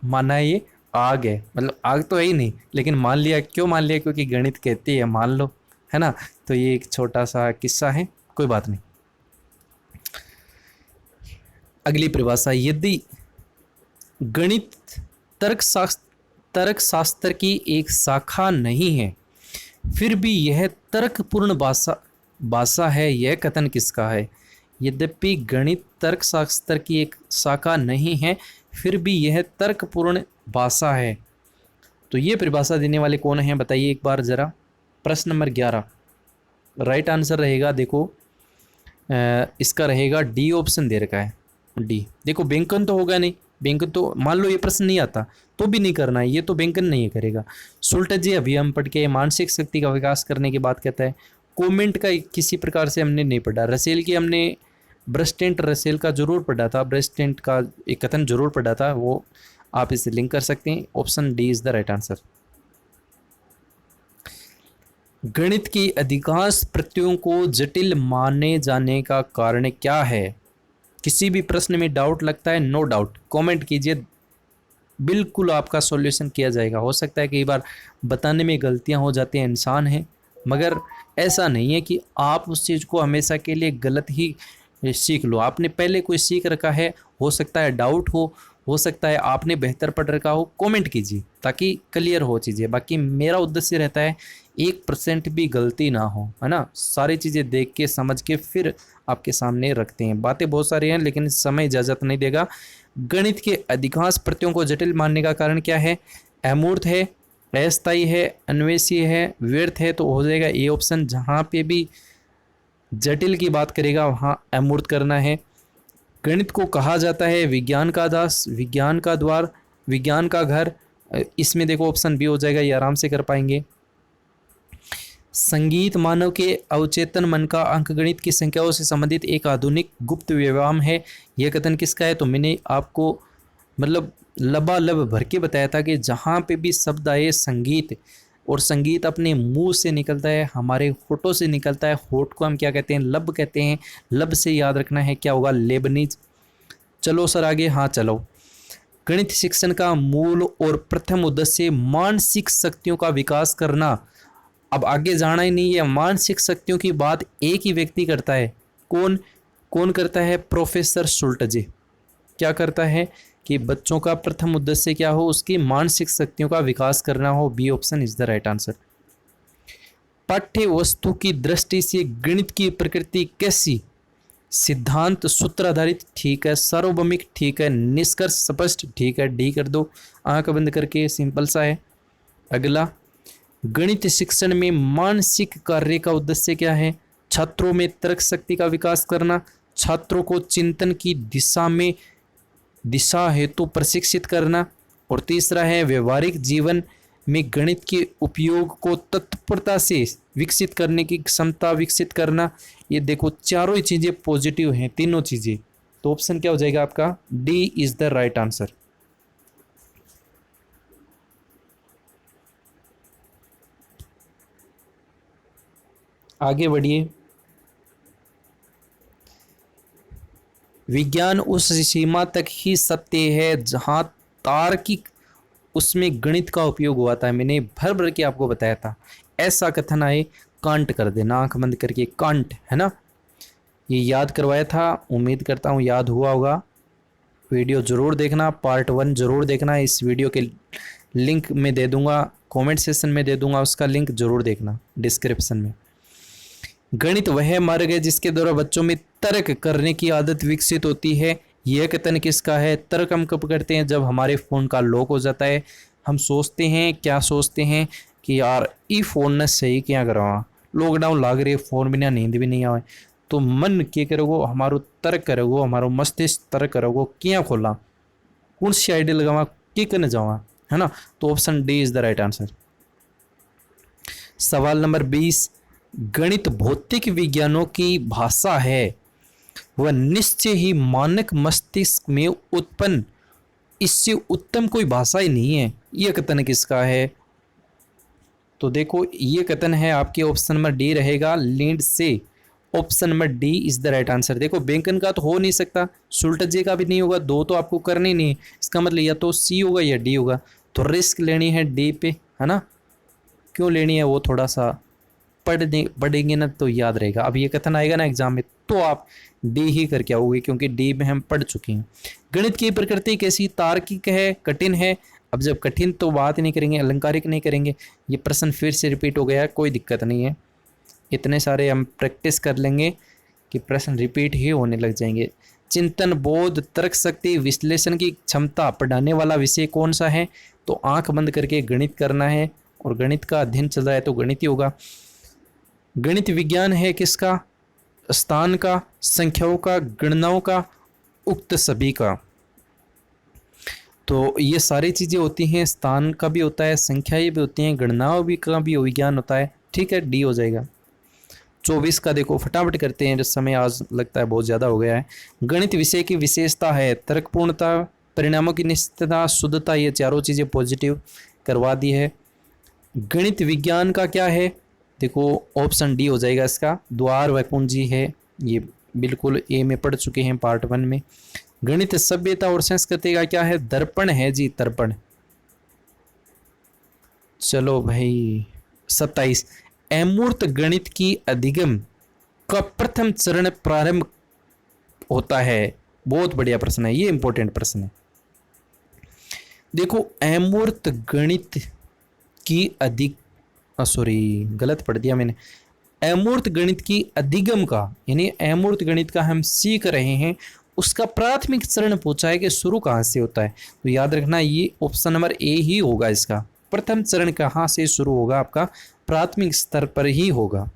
माना ये आग है। मतलब आग तो है ही नहीं, लेकिन मान लिया। क्यों मान लिया? क्योंकि गणित कहती है मान लो, है ना। तो ये एक छोटा सा किस्सा है, कोई बात नहीं। अगली परिभाषा, यदि गणित तर्क शास्त्र की एक शाखा नहीं है फिर भी यह तर्कपूर्ण भाषा है, यह कथन किसका है? यद्यपि गणित तर्क शास्त्र की एक शाखा नहीं है फिर भी यह तर्कपूर्ण भाषा है। तो ये परिभाषा देने वाले कौन हैं बताइए एक बार ज़रा। प्रश्न नंबर 11 राइट आंसर रहेगा, देखो इसका रहेगा डी ऑप्शन दे रखा है, डी। देखो बैंकन तो होगा नहीं, बैंकन तो मान लो ये प्रश्न नहीं आता तो भी नहीं करना है, ये तो बैंकन नहीं करेगा। सुल्टजे अभी हम पढ़ के मानसिक शक्ति का विकास करने की बात कहता है। कॉमेंट का किसी प्रकार से हमने नहीं पढ़ा। रसेल की हमने ब्रस्टेंट रसेल का जरूर पढ़ा था, ब्रस्टेंट का एक कथन जरूर पढ़ा था, वो आप इसे लिंक कर सकते हैं। Option D is the right answer. गणित की अधिकांश प्रत्ययों को जटिल माने जाने का कारण क्या है? किसी भी प्रश्न में डाउट लगता है, नो डाउट कमेंट कीजिए, बिल्कुल आपका सॉल्यूशन किया जाएगा। हो सकता है कई बार बताने में गलतियां हो जाती हैं, इंसान है, मगर ऐसा नहीं है कि आप उस चीज़ को हमेशा के लिए गलत ही सीख लो। आपने पहले कोई सीख रखा है, हो सकता है डाउट हो सकता है आपने बेहतर पढ़ रखा हो, कमेंट कीजिए ताकि क्लियर हो चीज़ें। बाकी मेरा उद्देश्य रहता है 1% भी गलती ना हो, है ना। सारी चीज़ें देख के समझ के फिर आपके सामने रखते हैं। बातें बहुत सारी हैं लेकिन समय इजाज़त नहीं देगा। गणित के अधिकांश प्रत्ययों को जटिल मानने का कारण क्या है? अमूर्त है, अस्थायी है, अन्वेषी है, व्यर्थ है। तो हो जाएगा ए ऑप्शन। जहाँ पे भी जटिल की बात करेगा वहाँ अमूर्त करना है। गणित को कहा जाता है विज्ञान का दास, विज्ञान का द्वार, विज्ञान का घर। इसमें देखो ऑप्शन बी हो जाएगा, ये आराम से कर पाएंगे। संगीत मानव के अवचेतन मन का अंकगणित की संख्याओं से संबंधित एक आधुनिक गुप्त व्यायाम है। यह कथन किसका है? तो मैंने आपको मतलब लबालब भर के बताया था कि जहाँ पे भी शब्द आए संगीत, और संगीत अपने मुंह से निकलता है, हमारे होठों से निकलता है। होठ को हम क्या कहते हैं? लब कहते हैं। लब से याद रखना है क्या होगा? लेबनीज। चलो सर आगे, हाँ चलो। गणित शिक्षण का मूल और प्रथम उद्देश्य मानसिक शक्तियों का विकास करना। अब आगे जाना ही नहीं है। मानसिक शक्तियों की बात एक ही व्यक्ति करता है। कौन करता है? प्रोफेसर सुल्टजे। क्या करता है कि बच्चों का प्रथम उद्देश्य क्या हो? उसकी मानसिक शक्तियों का विकास करना हो। B option is the right answer. पाठ्य वस्तु की दृष्टि से गणित की प्रकृति कैसी? सिद्धांत सूत्र आधारित, ठीक है। सार्वभौमिक, ठीक है। निष्कर्ष स्पष्ट, ठीक है। डी कर दो आंख बंद करके, सिंपल सा है। अगला, गणित शिक्षण में मानसिक कार्य का उद्देश्य क्या है? छात्रों में तर्क शक्ति का विकास करना, छात्रों को चिंतन की दिशा हेतु प्रशिक्षित करना, और तीसरा है व्यवहारिक जीवन में गणित के उपयोग को तत्परता से विकसित करने की क्षमता विकसित करना। ये देखो चारों ही चीज़ें पॉजिटिव हैं, तीनों चीज़ें। तो ऑप्शन क्या हो जाएगा आपका? D is the right answer. आगे बढ़िए। विज्ञान उस सीमा तक ही सत्य है जहाँ तार्किक उसमें गणित का उपयोग हुआ था। मैंने भर भर के आपको बताया था। ऐसा कथन आए कांट कर देना, आंख बंद करके, कांट, है ना। ये याद करवाया था, उम्मीद करता हूँ याद हुआ होगा। वीडियो ज़रूर देखना, पार्ट 1 ज़रूर देखना। इस वीडियो के लिंक में दे दूँगा, कमेंट सेक्शन में दे दूँगा, उसका लिंक ज़रूर देखना डिस्क्रिप्शन में। गणित वह मार्ग है जिसके द्वारा बच्चों में तर्क करने की आदत विकसित होती है। यह कथन किसका है? तर्क हम कब करते हैं? जब हमारे फ़ोन का लॉक हो जाता है। हम सोचते हैं, क्या सोचते हैं कि यार ये फ़ोन ने सही क्या करवा, लॉकडाउन लाग रही है, फ़ोन बिना नींद भी नहीं आवे। तो मन क्या करोगो? हमारो तर्क करोगो, हमारो मस्तिष्क तर्क करोगो, क्या खोला, कौन सी आइडिया लगावा, क्या करने जावा, है ना। तो option D is the right answer. सवाल नंबर 20, गणित भौतिक विज्ञानों की भाषा है, वह निश्चय ही मानक मस्तिष्क में उत्पन्न, इससे उत्तम कोई भाषा ही नहीं है। यह कथन किसका है? तो देखो ये कथन है आपके ऑप्शन नंबर डी रहेगा, लीड से। Option number D is the right answer. देखो बैंकन का तो हो नहीं सकता, सुल्टजे का भी नहीं होगा, दो तो आपको करने ही नहीं है। इसका मतलब या तो सी होगा या डी होगा। तो रिस्क लेनी है डी पे, है ना। क्यों लेनी है? वो थोड़ा सा पढ़ेंगे ना तो याद रहेगा। अब ये कथन आएगा ना एग्जाम में तो आप डी ही करके आओगे, क्योंकि डी में हम पढ़ चुके हैं। गणित की प्रकृति कैसी? तार्किक है, कठिन है। अब जब कठिन तो बात नहीं करेंगे, अलंकारिक नहीं करेंगे। ये प्रश्न फिर से रिपीट हो गया है, कोई दिक्कत नहीं है। इतने सारे हम प्रैक्टिस कर लेंगे कि प्रश्न रिपीट ही होने लग जाएंगे। चिंतन, बोध, तर्क शक्ति, विश्लेषण की क्षमता पढ़ाने वाला विषय कौन सा है? तो आंख बंद करके गणित करना है, और गणित का अध्ययन चल रहा है तो गणित ही होगा। गणित विज्ञान है किसका? स्थान का, संख्याओं का, गणनाओं का, उक्त सभी का। तो ये सारी चीज़ें होती हैं, स्थान का भी होता है, संख्याएं भी होती हैं, गणनाओं भी का भी विज्ञान होता है। ठीक है, डी हो जाएगा। 24 का देखो फटाफट करते हैं, जिस समय आज लगता है बहुत ज़्यादा हो गया है। गणित विषय की विशेषता है तर्कपूर्णता, परिणामों की निश्चितता, शुद्धता। ये चारों चीज़ें पॉजिटिव करवा दी है। गणित विज्ञान का क्या है? देखो ऑप्शन डी हो जाएगा इसका, द्वार व कुंजी है। ये बिल्कुल ए में पढ़ चुके हैं पार्ट 1 में। गणित सभ्यता और संस्कृति का क्या है? दर्पण है जी, दर्पण। चलो भाई 27, अमूर्त गणित की अधिगम का प्रथम चरण प्रारंभ होता है। बहुत बढ़िया प्रश्न है, ये इंपॉर्टेंट प्रश्न है। देखो अमूर्त गणित की गलत पढ़ दिया मैंने। अमूर्त गणित की अधिगम का, यानी अमूर्त गणित का हम सीख रहे हैं, उसका प्राथमिक चरण पूछा है कि शुरू कहाँ से होता है। तो याद रखना ये ऑप्शन नंबर ए ही होगा इसका। प्रथम चरण कहाँ से शुरू होगा? आपका प्राथमिक स्तर पर ही होगा।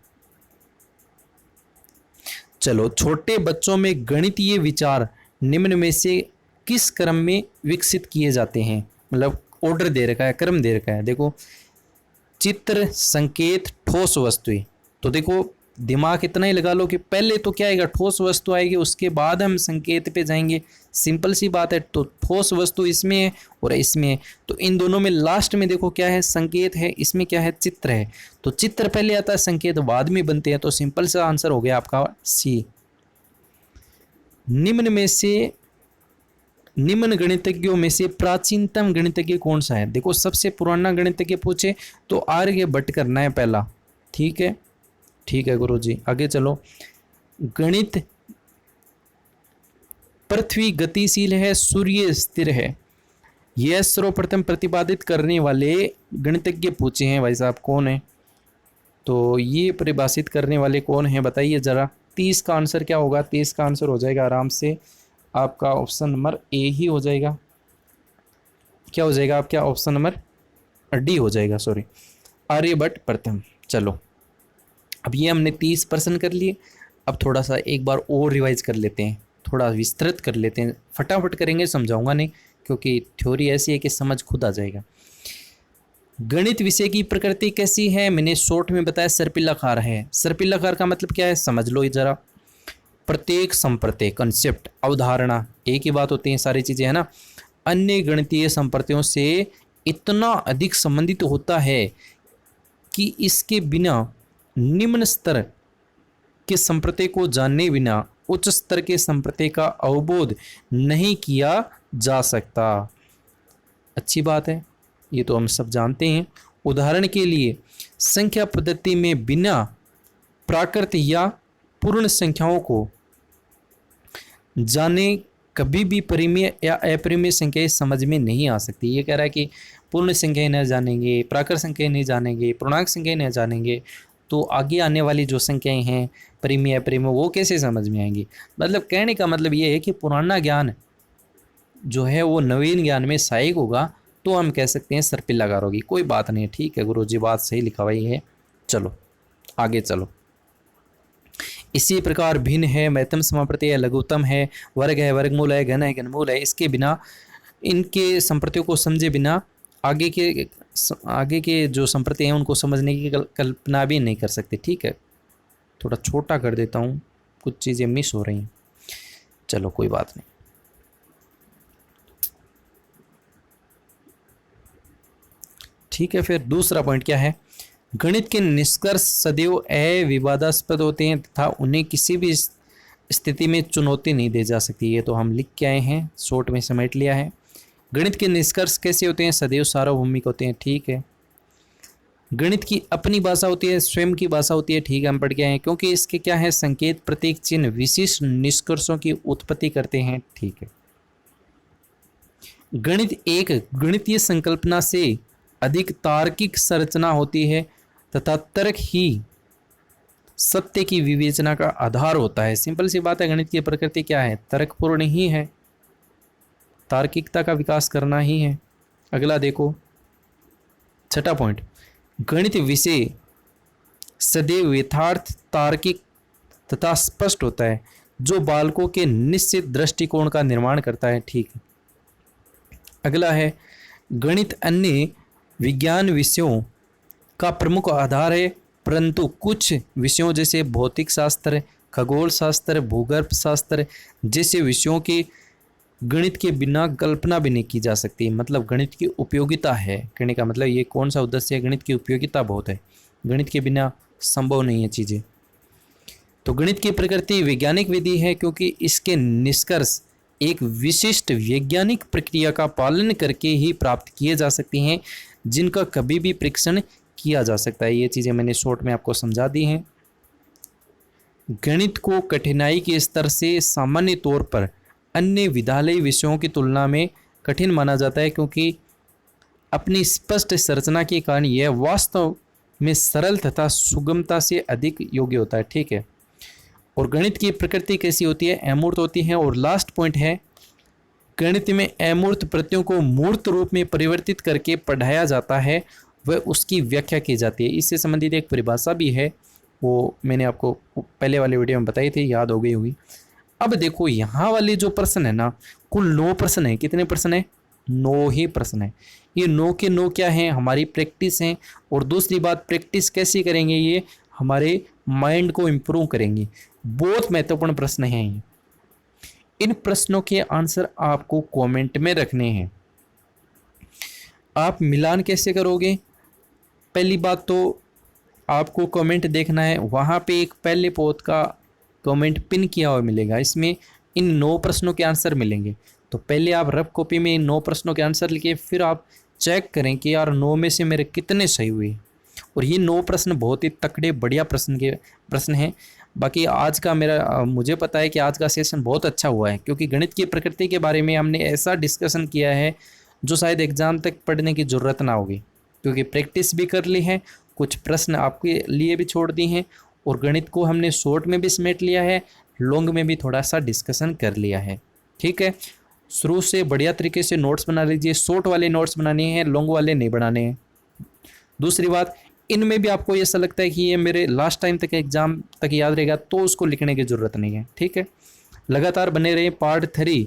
चलो, छोटे बच्चों में गणितीय विचार निम्न में से किस क्रम में विकसित किए जाते हैं? मतलब ऑर्डर दे रखा है, क्रम दे रखा है। देखो चित्र, संकेत, ठोस वस्तुएं। तो देखो दिमाग इतना ही लगा लो कि पहले तो क्या आएगा? ठोस वस्तु आएगी, उसके बाद हम संकेत पे जाएंगे। सिंपल सी बात है। तो ठोस वस्तु इसमें है और इसमें है, तो इन दोनों में लास्ट में देखो क्या है? संकेत है। इसमें क्या है? चित्र है। तो चित्र पहले आता है, संकेत बाद में बनते हैं। तो सिंपल सा आंसर हो गया आपका सी। निम्न गणितज्ञों में से प्राचीनतम गणितज्ञ कौन सा है? देखो सबसे पुराना गणितज्ञ पूछे तो आर्यभट्ट करना है पहला। ठीक है, ठीक है गुरुजी, आगे चलो। गणित, पृथ्वी गतिशील है, सूर्य स्थिर है, यह सर्वप्रथम प्रतिपादित करने वाले गणितज्ञ पूछे हैं भाई साहब, कौन है? तो ये परिभाषित करने वाले कौन है बताइए जरा। 30 का आंसर क्या होगा? 30 का आंसर हो जाएगा आराम से आपका ऑप्शन नंबर ए ही हो जाएगा। क्या हो जाएगा आपका? ऑप्शन नंबर डी हो जाएगा, सॉरी, आर्यभट्ट प्रथम। चलो अब ये हमने 30% कर लिए। अब थोड़ा सा एक बार और रिवाइज कर लेते हैं, थोड़ा विस्तृत कर लेते हैं। फटाफट करेंगे, समझाऊंगा नहीं, क्योंकि थ्योरी ऐसी है कि समझ खुद आ जाएगा। गणित विषय की प्रकृति कैसी है? मैंने शॉर्ट में बताया, सर्पिलाकार है। सर्पिलाकार का मतलब क्या है समझ लो जरा। प्रत्येक संप्रत्यय, कंसेप्ट, अवधारणा एक ही बात होती है, सारी चीज़ें है ना, अन्य गणितीय संप्रत्ययों से इतना अधिक संबंधित होता है कि इसके बिना निम्न स्तर के संप्रत्यय को जानने बिना उच्च स्तर के संप्रत्यय का अवबोध नहीं किया जा सकता। अच्छी बात है, ये तो हम सब जानते हैं। उदाहरण के लिए संख्या पद्धति में बिना प्राकृत या पूर्ण संख्याओं को जाने कभी भी परिमेय या अपरिमेय संख्याएं समझ में नहीं आ सकती। ये कह रहा है कि पूर्ण संख्याएं न जानेंगे, प्राकृत संख्याएं नहीं जानेंगे, पूर्णांक संख्याएं न जानेंगे, तो आगे आने वाली जो संख्याएं हैं परिमेय अपरिमेय वो कैसे समझ में आएंगी। मतलब कहने का मतलब ये है कि पुराना ज्ञान जो है वो नवीन ज्ञान में सहायक होगा, तो हम कह सकते हैं सर्पिलाकार होगी। कोई बात नहीं, ठीक है गुरुजी, बात सही लिखा हुई है। चलो आगे चलो। इसी प्रकार भिन्न है, महत्तम समाप्रत्यय है, लघुत्तम है, वर्ग है, वर्गमूल है, घन है, घनमूल है। इसके बिना, इनके संप्रत्ययों को समझे बिना आगे के जो संप्रत्यय हैं उनको समझने की कल्पना भी नहीं कर सकते। ठीक है, थोड़ा छोटा कर देता हूँ, कुछ चीज़ें मिस हो रही हैं। चलो कोई बात नहीं। ठीक है, फिर दूसरा पॉइंट क्या है? गणित के निष्कर्ष सदैव अविवादास्पद होते हैं तथा उन्हें किसी भी स्थिति में चुनौती नहीं दी जा सकती। ये तो हम लिख के आए हैं, शॉर्ट में समेट लिया है। गणित के निष्कर्ष कैसे होते हैं? सदैव सार्वभौमिक होते हैं। ठीक है। गणित की अपनी भाषा होती है, स्वयं की भाषा होती है। ठीक है, हम पढ़ के आए हैं। क्योंकि इसके क्या है, संकेत प्रतीक चिन्ह विशिष्ट निष्कर्षों की उत्पत्ति करते हैं। ठीक है। गणित एक गणितीय संकल्पना से अधिक तार्किक संरचना होती है तथा तर्क ही सत्य की विवेचना का आधार होता है। सिंपल सी बात है, गणित की प्रकृति क्या है? तर्कपूर्ण ही है, तार्किकता का विकास करना ही है। अगला देखो, छठा पॉइंट, गणित विषय सदैव यथार्थ, तार्किक तथा स्पष्ट होता है, जो बालकों के निश्चित दृष्टिकोण का निर्माण करता है। ठीक है। अगला है, गणित अन्य विज्ञान विषयों का प्रमुख आधार है, परंतु कुछ विषयों जैसे भौतिक शास्त्र, खगोल शास्त्र, भूगर्भ शास्त्र जैसे विषयों के गणित के बिना कल्पना भी नहीं की जा सकती। मतलब गणित की उपयोगिता है, कहने का मतलब ये कौन सा उद्देश्य है? गणित की उपयोगिता बहुत है, गणित के बिना संभव नहीं है चीज़ें। तो गणित की प्रकृति वैज्ञानिक विधि है, क्योंकि इसके निष्कर्ष एक विशिष्ट वैज्ञानिक प्रक्रिया का पालन करके ही प्राप्त किए जा सकते हैं, जिनका कभी भी परीक्षण किया जा सकता है। ये चीज़ें मैंने शॉर्ट में आपको समझा दी हैं। गणित को कठिनाई के स्तर से सामान्य तौर पर अन्य विद्यालयी विषयों की तुलना में कठिन माना जाता है, क्योंकि अपनी स्पष्ट संरचना के कारण यह वास्तव में सरल तथा सुगमता से अधिक योग्य होता है। ठीक है। और गणित की प्रकृति कैसी होती है? अमूर्त होती है। और लास्ट पॉइंट है, गणित में अमूर्त प्रत्ययों को मूर्त रूप में परिवर्तित करके पढ़ाया जाता है, वह उसकी व्याख्या की जाती है। इससे संबंधित एक परिभाषा भी है, वो मैंने आपको पहले वाले वीडियो में बताई थी, याद हो गई होगी। अब देखो, यहाँ वाले जो प्रश्न है ना, कुल 9 प्रश्न है। कितने प्रश्न है? 9 ही प्रश्न है। ये 9 के 9 क्या है? हमारी प्रैक्टिस है। और दूसरी बात, प्रैक्टिस कैसे करेंगे? ये हमारे माइंड को इम्प्रूव करेंगे। बहुत महत्वपूर्ण प्रश्न हैं ये। इन प्रश्नों के आंसर आपको कमेंट में रखने हैं। आप मिलान कैसे करोगे? पहली बात तो आपको कमेंट देखना है, वहाँ पे एक पहले पोस्ट का कमेंट पिन किया हुआ मिलेगा, इसमें इन 9 प्रश्नों के आंसर मिलेंगे। तो पहले आप रफ कॉपी में इन 9 प्रश्नों के आंसर लिखिए, फिर आप चेक करें कि यार 9 में से मेरे कितने सही हुए। और ये 9 प्रश्न बहुत ही तकड़े बढ़िया प्रश्न हैं। बाकी आज का मुझे पता है कि आज का सेशन बहुत अच्छा हुआ है, क्योंकि गणित की प्रकृति के बारे में हमने ऐसा डिस्कशन किया है जो शायद एग्ज़ाम तक पढ़ने की ज़रूरत ना होगी, क्योंकि प्रैक्टिस भी कर ली है, कुछ प्रश्न आपके लिए भी छोड़ दिए हैं, और गणित को हमने शॉर्ट में भी समेट लिया है, लॉन्ग में भी थोड़ा सा डिस्कशन कर लिया है। ठीक है। शुरू से बढ़िया तरीके से नोट्स बना लीजिए। शॉर्ट वाले नोट्स बनाने हैं, लॉन्ग वाले नहीं बनाने हैं। दूसरी बात, इनमें भी आपको ऐसा लगता है कि ये मेरे लास्ट टाइम तक एग्ज़ाम तक याद रहेगा, तो उसको लिखने की ज़रूरत नहीं है। ठीक है। लगातार बने रहिए। पार्ट 3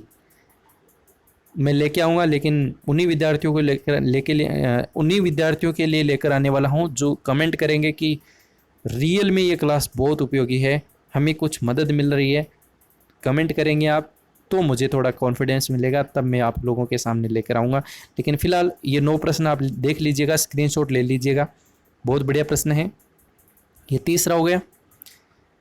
मैं लेके आऊँगा, लेकिन उन्हीं विद्यार्थियों के लिए लेकर आने वाला हूँ जो कमेंट करेंगे कि रियल में ये क्लास बहुत उपयोगी है, हमें कुछ मदद मिल रही है। कमेंट करेंगे आप तो मुझे थोड़ा कॉन्फिडेंस मिलेगा, तब मैं आप लोगों के सामने लेकर आऊँगा। लेकिन फ़िलहाल ये 9 प्रश्न आप देख लीजिएगा, स्क्रीनशॉट ले लीजिएगा, बहुत बढ़िया प्रश्न है। ये तीसरा हो गया,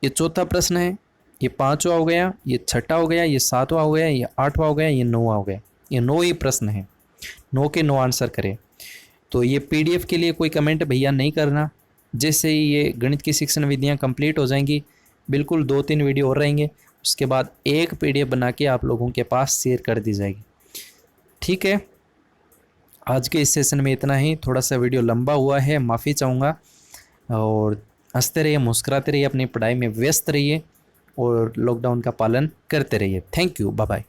ये चौथा प्रश्न है, ये 5वां हो गया, ये 6ठा हो गया, ये 7वां हो गया, ये 8वां हो गया, ये 9वां हो गया। ये 9 ही प्रश्न है, 9 के 9 आंसर करें। तो ये PDF के लिए कोई कमेंट भैया नहीं करना। जैसे ही ये गणित की शिक्षण विधियाँ कंप्लीट हो जाएंगी, बिल्कुल 2-3 वीडियो और रहेंगे, उसके बाद एक PDF बना के आप लोगों के पास शेयर कर दी जाएगी। ठीक है। आज के इस सेशन में इतना ही। थोड़ा सा वीडियो लंबा हुआ है, माफ़ी चाहूँगा। और हंसते रहिए, मुस्कुराते रहिए, अपनी पढ़ाई में व्यस्त रहिए और लॉकडाउन का पालन करते रहिए। Thank you, bye bye.